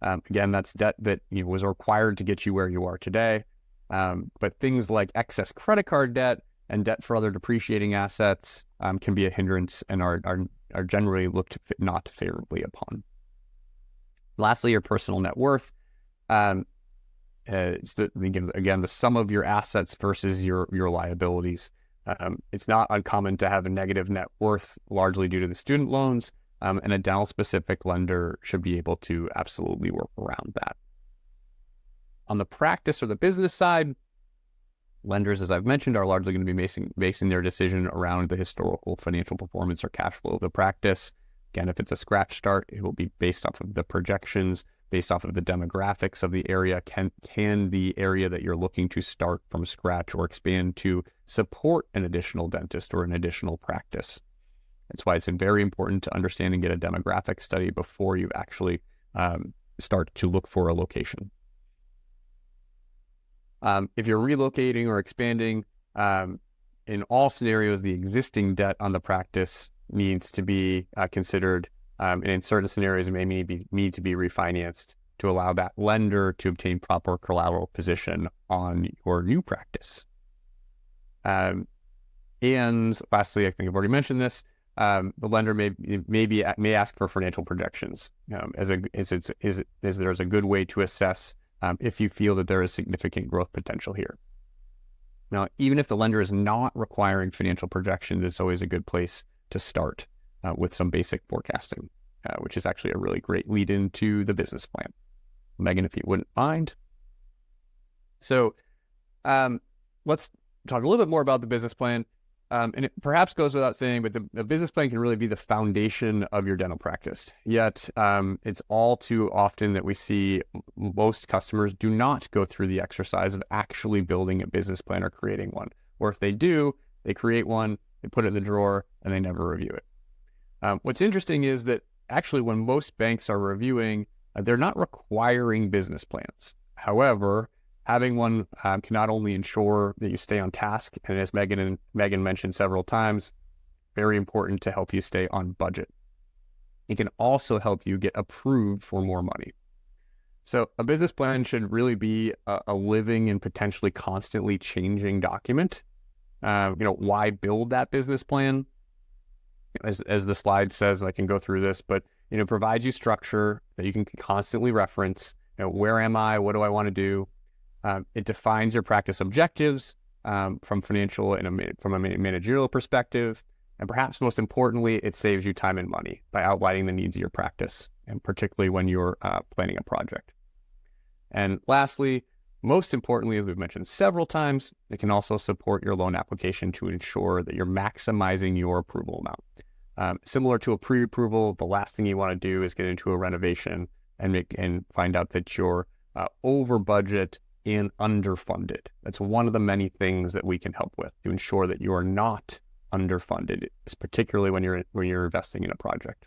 Again, that's debt that was required to get you where you are today. But things like excess credit card debt and debt for other depreciating assets can be a hindrance and are generally looked not favorably upon. Lastly, your personal net worth. It's the sum of your assets versus your liabilities. It's not uncommon to have a negative net worth, largely due to the student loans, and a dental-specific lender should be able to absolutely work around that. On the practice or the business side, lenders, as I've mentioned, are largely going to be basing their decision around the historical financial performance or cash flow of the practice. Again, if it's a scratch start, it will be based off of the projections, based off of the demographics of the area. Can the area that you're looking to start from scratch or expand to support an additional dentist or an additional practice? That's why it's very important to understand and get a demographic study before you actually start to look for a location. If you're relocating or expanding, in all scenarios, the existing debt on the practice needs to be considered, and in certain scenarios, it may need to be refinanced to allow that lender to obtain proper collateral position on your new practice. And lastly, I think I've already mentioned this, the lender may ask for financial projections, as there's a good way to assess if you feel that there is significant growth potential here. Now, even if the lender is not requiring financial projections, it's always a good place to start with some basic forecasting, which is actually a really great lead into the business plan. Megan, if you wouldn't mind. So let's talk a little bit more about the business plan. And it perhaps goes without saying, but the business plan can really be the foundation of your dental practice. Yet it's all too often that we see most customers do not go through the exercise of actually building a business plan or creating one. Or if they do, they create one, they put it in the drawer, and they never review it. What's interesting is that actually when most banks are reviewing, they're not requiring business plans. However, having one can not only ensure that you stay on task, and as Megan mentioned several times, very important to help you stay on budget. It can also help you get approved for more money. So a business plan should really be a living and potentially constantly changing document. Why build that business plan? As the slide says, I can go through this, but provides you structure that you can constantly reference. Where am I? What do I want to do? It defines your practice objectives, from from a managerial perspective. And perhaps most importantly, it saves you time and money by outlining the needs of your practice, and particularly when you're planning a project. And lastly, most importantly, as we've mentioned several times, it can also support your loan application to ensure that you're maximizing your approval amount. Similar to a pre-approval, the last thing you want to do is get into a renovation and find out that you're over budget and underfunded. That's one of the many things that we can help with to ensure that you are not underfunded, particularly when you're investing in a project.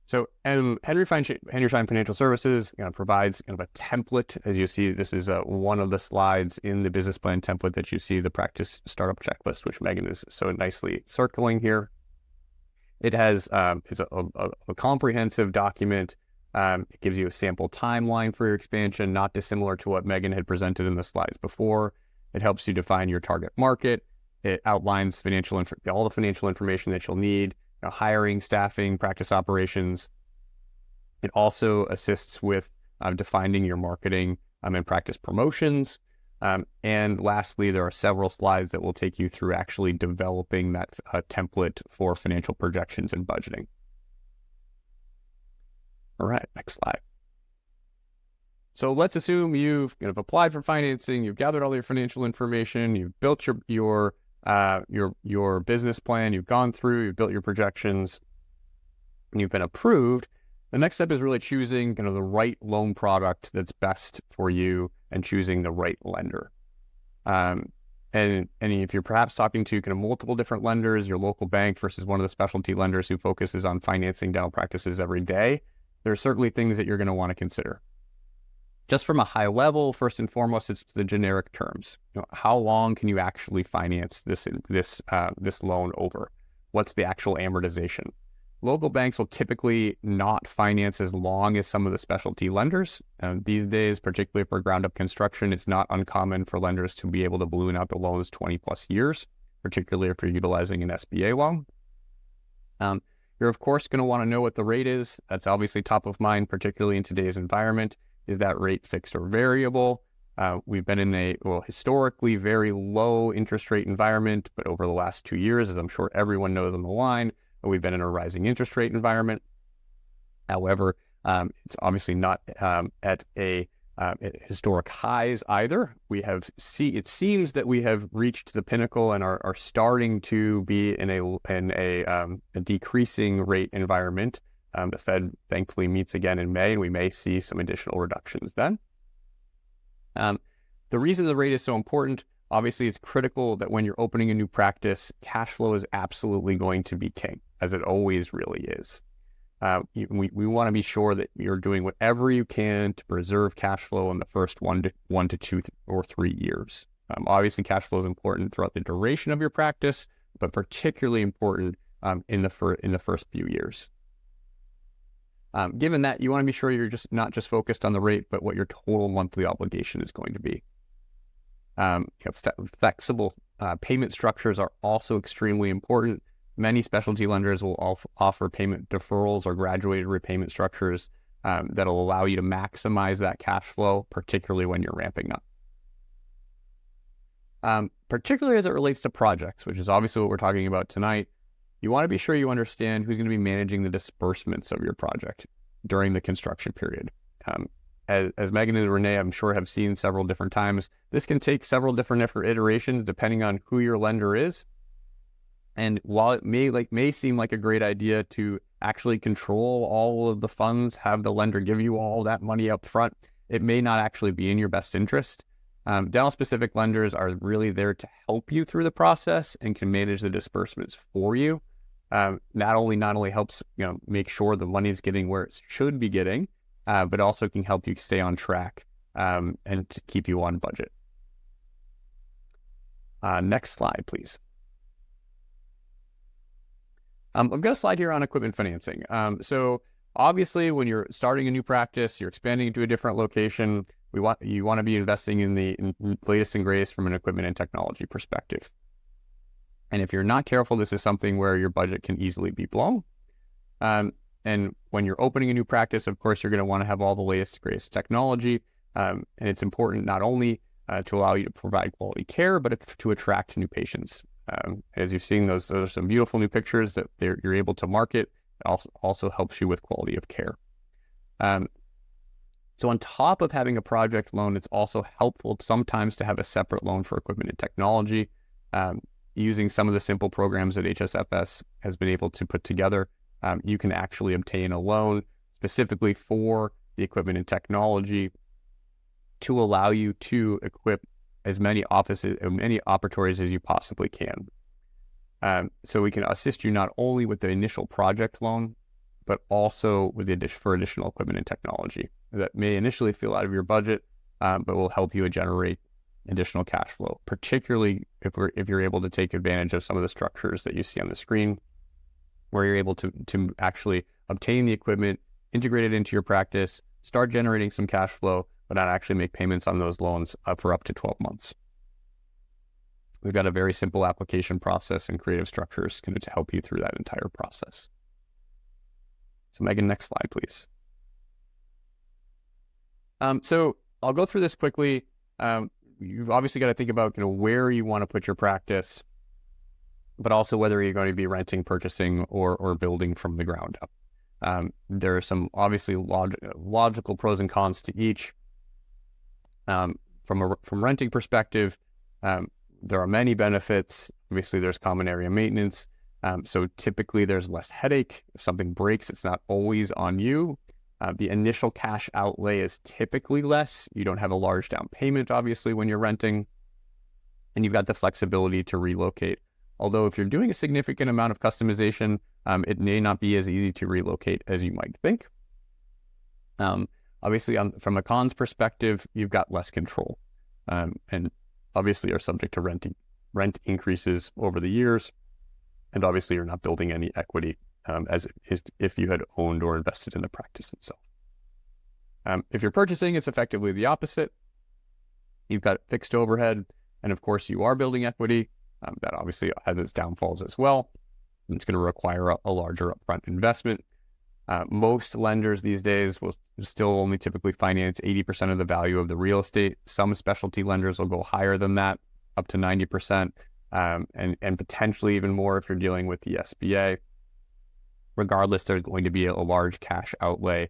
So Henry Schein Financial Services provides kind of a template. As you see, this is one of the slides in the business plan template that you see, the practice startup checklist, which Megan is so nicely circling here. It has it's a comprehensive document. It gives you a sample timeline for your expansion, not dissimilar to what Megan had presented in the slides before. It helps you define your target market. It outlines all the financial information that you'll need, hiring, staffing, practice operations. It also assists with defining your marketing and practice promotions. And lastly, there are several slides that will take you through actually developing that template for financial projections and budgeting. All right, next slide. So let's assume you've applied for financing, you've gathered all your financial information, you've built your business plan, you've gone through, you've built your projections, and you've been approved. The next step is really choosing the right loan product that's best for you and choosing the right lender. And if you're perhaps talking to multiple different lenders, your local bank versus one of the specialty lenders who focuses on financing dental practices every day, there are certainly things that you're going to want to consider. Just from a high level, first and foremost, it's the generic terms. How long can you actually finance this loan over? What's the actual amortization? Local banks will typically not finance as long as some of the specialty lenders. These days, particularly for ground-up construction, it's not uncommon for lenders to be able to balloon out the loans 20 plus years, particularly if you're utilizing an SBA loan. You're of course going to want to know what the rate is. That's obviously top of mind, particularly in today's environment. Is that rate fixed or variable? We've been in a historically very low interest rate environment, but over the last 2 years, as I'm sure everyone knows on the line, we've been in a rising interest rate environment. However, it's obviously not at historic highs either. It seems that we have reached the pinnacle and are starting to be in a decreasing rate environment. The Fed thankfully meets again in May, and we may see some additional reductions then. The reason the rate is so important, obviously it's critical that when you're opening a new practice, cash flow is absolutely going to be king, as it always really is. We want to be sure that you're doing whatever you can to preserve cash flow in the first 1 to 2 or 3 years. Obviously, cash flow is important throughout the duration of your practice, but particularly important in the first few years. Given that, you want to be sure you're not just focused on the rate, but what your total monthly obligation is going to be. Flexible payment structures are also extremely important. Many specialty lenders will offer payment deferrals or graduated repayment structures that'll allow you to maximize that cash flow, particularly when you're ramping up. Particularly as it relates to projects, which is obviously what we're talking about tonight. You want to be sure you understand who's going to be managing the disbursements of your project during the construction period. As Megan and Renee, I'm sure, have seen several different times, this can take several different iterations depending on who your lender is. And while it may seem like a great idea to actually control all of the funds, have the lender give you all that money up front, it may not actually be in your best interest. Dental-specific lenders are really there to help you through the process and can manage the disbursements for you. Not only helps make sure the money is getting where it should be getting, but also can help you stay on track and to keep you on budget. Next slide, please. I've got a slide here on equipment financing. So obviously, when you're starting a new practice, you're expanding into a different location, you want to be investing in the latest and greatest from an equipment and technology perspective. And if you're not careful, this is something where your budget can easily be blown. And when you're opening a new practice, of course, you're going to want to have all the latest and greatest technology. And it's important not only to allow you to provide quality care, but to attract new patients. As you've seen, those are some beautiful new pictures that you're able to market. It also helps you with quality of care. So on top of having a project loan, it's also helpful sometimes to have a separate loan for equipment and technology. Using some of the simple programs that HSFS has been able to put together, you can actually obtain a loan specifically for the equipment and technology to allow you to equip as many offices, many operatories as you possibly can. So we can assist you not only with the initial project loan, but also with for additional equipment and technology that may initially feel out of your budget, but will help you generate additional cash flow, particularly if you're able to take advantage of some of the structures that you see on the screen, where you're able to actually obtain the equipment, integrate it into your practice, start generating some cash flow, but not actually make payments on those loans for up to 12 months. We've got a very simple application process and creative structures to help you through that entire process. So Megan, next slide, please. So I'll go through this quickly. You've obviously got to think about where you want to put your practice, but also whether you're going to be renting, purchasing, or building from the ground up. There are some obviously logical pros and cons to each. From renting perspective, there are many benefits. Obviously, there's common area maintenance. So typically there's less headache. If something breaks, it's not always on you. The initial cash outlay is typically less. You don't have a large down payment, obviously, when you're renting, and you've got the flexibility to relocate. Although if you're doing a significant amount of customization, it may not be as easy to relocate as you might think. Obviously, from a cons perspective, you've got less control, and obviously are subject to rent increases over the years. And obviously, you're not building any equity as if you had owned or invested in the practice itself. If you're purchasing, it's effectively the opposite. You've got fixed overhead, and of course, you are building equity. That obviously has its downfalls as well. It's going to require a larger upfront investment. Most lenders these days will still only typically finance 80% of the value of the real estate. Some specialty lenders will go higher than that, up to 90%, and potentially even more if you're dealing with the SBA. Regardless, there's going to be a large cash outlay,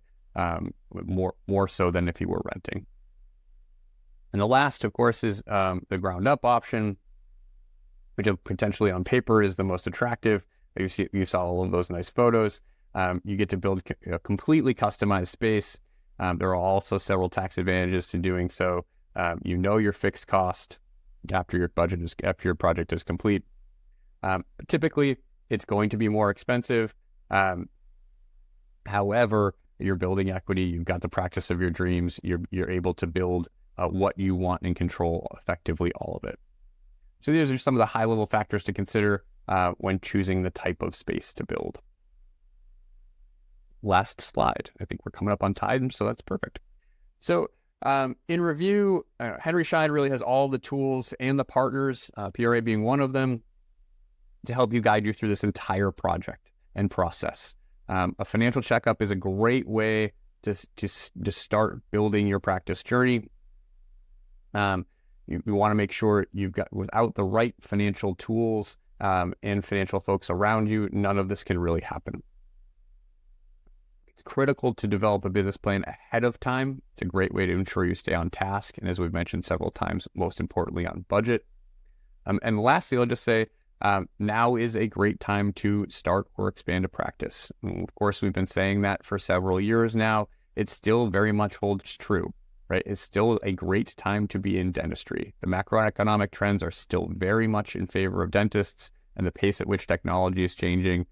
more so than if you were renting. And the last, of course, is the ground up option, which potentially on paper is the most attractive. You saw all of those nice photos. You get to build a completely customized space. There are also several tax advantages to doing so. Your fixed cost after your project is complete. Typically, it's going to be more expensive. However, you're building equity. You've got the practice of your dreams. You're able to build what you want and control effectively all of it. So these are some of the high-level factors to consider when choosing the type of space to build. Last slide. I think we're coming up on time, so that's perfect. So in review, Henry Schein really has all the tools and the partners, PRA being one of them, to help you guide you through this entire project and process. A financial checkup is a great way to start building your practice journey. You want to make sure without the right financial tools and financial folks around you, none of this can really happen. It's critical to develop a business plan ahead of time. It's a great way to ensure you stay on task, and as we've mentioned several times, most importantly on budget. And lastly, I'll just say, now is a great time to start or expand a practice. And of course, we've been saying that for several years now. It still very much holds true, right? It's still a great time to be in dentistry. The macroeconomic trends are still very much in favor of dentists, and the pace at which technology is changing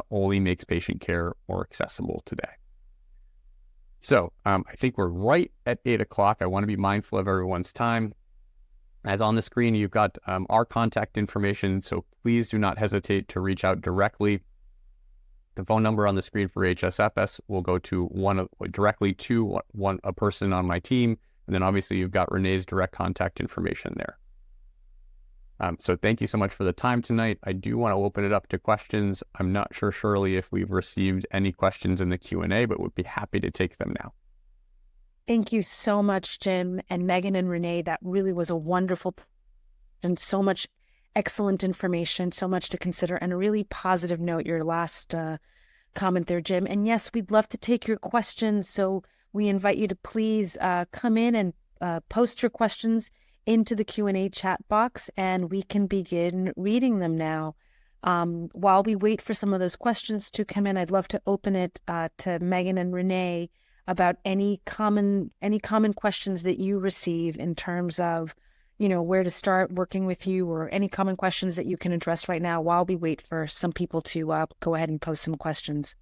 only makes patient care more accessible today. So I think we're right at 8 o'clock. I want to be mindful of everyone's time. As on the screen, you've got our contact information, so please do not hesitate to reach out directly. The phone number on the screen for HSFS will go to directly to a person on my team, and then obviously you've got Renee's direct contact information there. So thank you so much for the time tonight. I do want to open it up to questions. I'm not sure, Shirley, if we've received any questions in the Q&A, but would be happy to take them now. Thank you so much, Jim and Megan and Renee. That really was a wonderful and so much excellent information, so much to consider, and a really positive note, your last comment there, Jim. And yes, we'd love to take your questions. So we invite you to please come in and post your questions into the Q&A chat box, and we can begin reading them now. While we wait for some of those questions to come in, I'd love to open it to Megan and Renee about any common questions that you receive in terms of, where to start working with you, or any common questions that you can address right now while we wait for some people to go ahead and post some questions.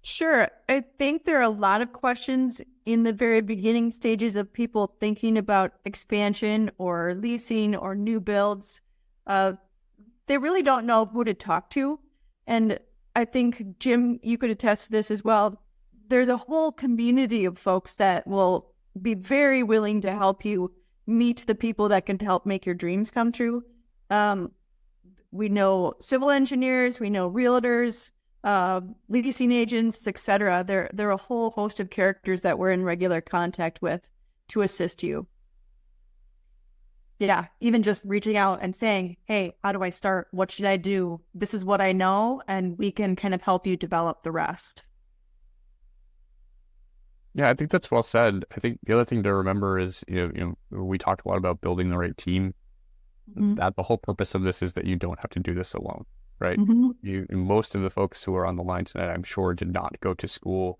Sure. I think there are a lot of questions in the very beginning stages of people thinking about expansion or leasing or new builds. They really don't know who to talk to. And I think, Jim, you could attest to this as well. There's a whole community of folks that will be very willing to help you meet the people that can help make your dreams come true. We know civil engineers, we know realtors, leasing agents, etc. There are a whole host of characters that we're in regular contact with to assist you. Yeah, even just reaching out and saying, hey, how do I start? What should I do? This is what I know, and we can kind of help you develop the rest. Yeah, I think that's well said. I think the other thing to remember is, we talked a lot about building the right team. Mm-hmm. That the whole purpose of this is that you don't have to do this alone, right? Mm-hmm. Most of the folks who are on the line tonight, I'm sure, did not go to school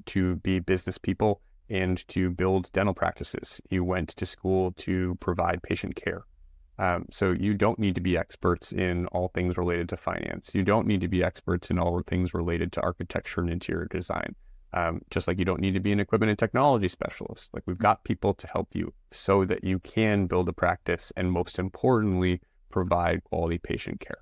to be business people and to build dental practices. You went to school to provide patient care. So you don't need to be experts in all things related to finance. You don't need to be experts in all things related to architecture and interior design. Just like you don't need to be an equipment and technology specialist. Like, we've got people to help you so that you can build a practice and, most importantly, provide quality patient care.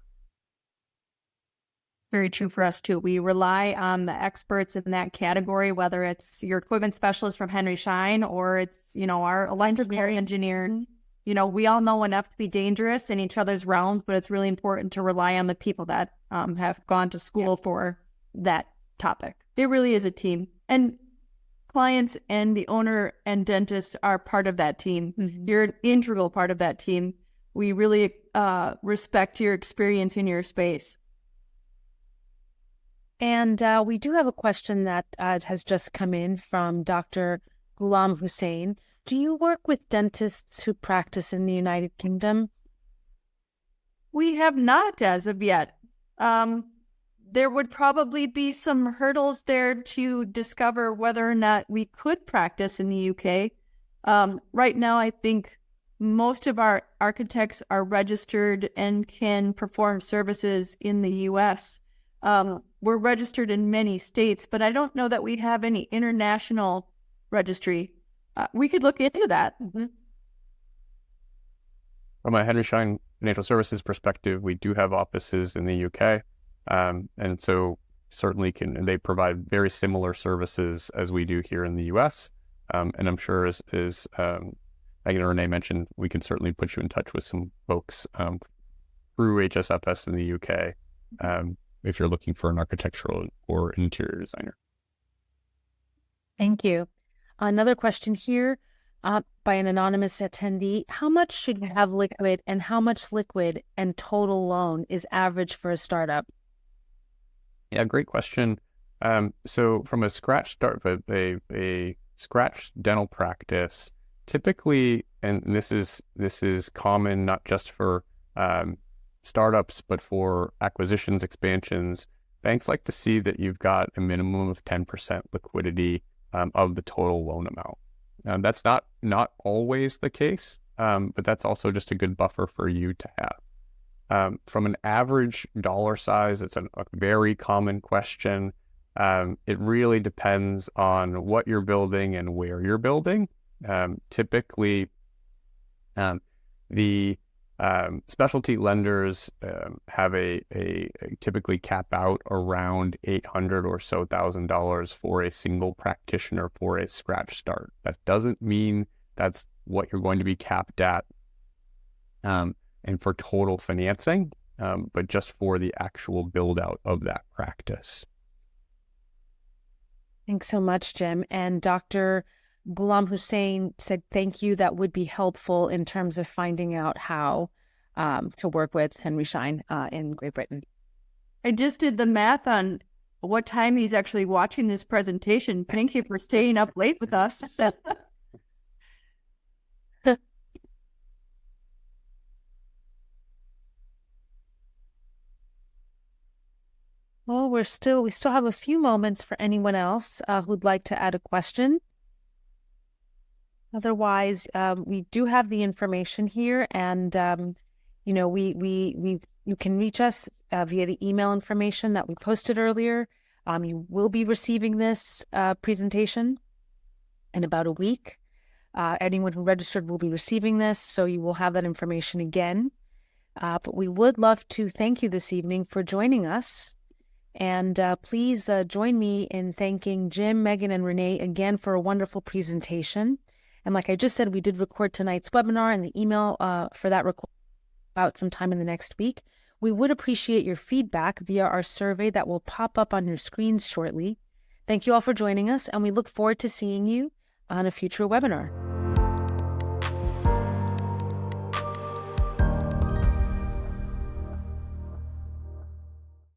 Very true for us too. We rely on the experts in that category, whether it's your equipment specialist from Henry Schein or it's, our electrical engineer. We all know enough to be dangerous in each other's realms, but it's really important to rely on the people that have gone to school for that topic. It really is a team, and clients and the owner and dentist are part of that team. Mm-hmm. You're an integral part of that team. We really respect your experience in your space. And we do have a question that has just come in from Dr. Ghulam Hussain. Do you work with dentists who practice in the United Kingdom? We have not as of yet. There would probably be some hurdles there to discover whether or not we could practice in the UK. Right now, I think most of our architects are registered and can perform services in the US. We're registered in many states, but I don't know that we have any international registry. We could look into that. Mm-hmm. From a Henry Schein Financial Services perspective, we do have offices in the UK. And so certainly they provide very similar services as we do here in the US. And I'm sure as Megan and Renee mentioned, we can certainly put you in touch with some folks through HSFS in the UK if you're looking for an architectural or interior designer. Thank you. Another question here by an anonymous attendee. How much should you have liquid, and how much liquid and total loan is average for a startup? Yeah, great question. So from a scratch start, a scratch dental practice, typically, and this is common not just for startups, but for acquisitions, expansions, banks like to see that you've got a minimum of 10% liquidity of the total loan amount. That's not always the case, but that's also just a good buffer for you to have. From an average dollar size, it's a very common question. It really depends on what you're building and where you're building. Typically, the specialty lenders have a typically cap out around $800 or so thousand for a single practitioner for a scratch start. That doesn't mean that's what you're going to be capped at. And for total financing, but just for the actual build out of that practice. Thanks so much, Jim. And Dr. Ghulam Hussein said, thank you. That would be helpful in terms of finding out how to work with Henry Schein in Great Britain. I just did the math on what time he's actually watching this presentation. Thank you for staying up late with us. Well, we still have a few moments for anyone else who'd like to add a question. Otherwise, we do have the information here, and you can reach us via the email information that we posted earlier. You will be receiving this presentation in about a week. Anyone who registered will be receiving this, so you will have that information again. But we would love to thank you this evening for joining us. And please join me in thanking Jim, Megan, and Renee again for a wonderful presentation. And like I just said, we did record tonight's webinar, and the email for that record out sometime in the next week. We would appreciate your feedback via our survey that will pop up on your screens shortly. Thank you all for joining us, and we look forward to seeing you on a future webinar.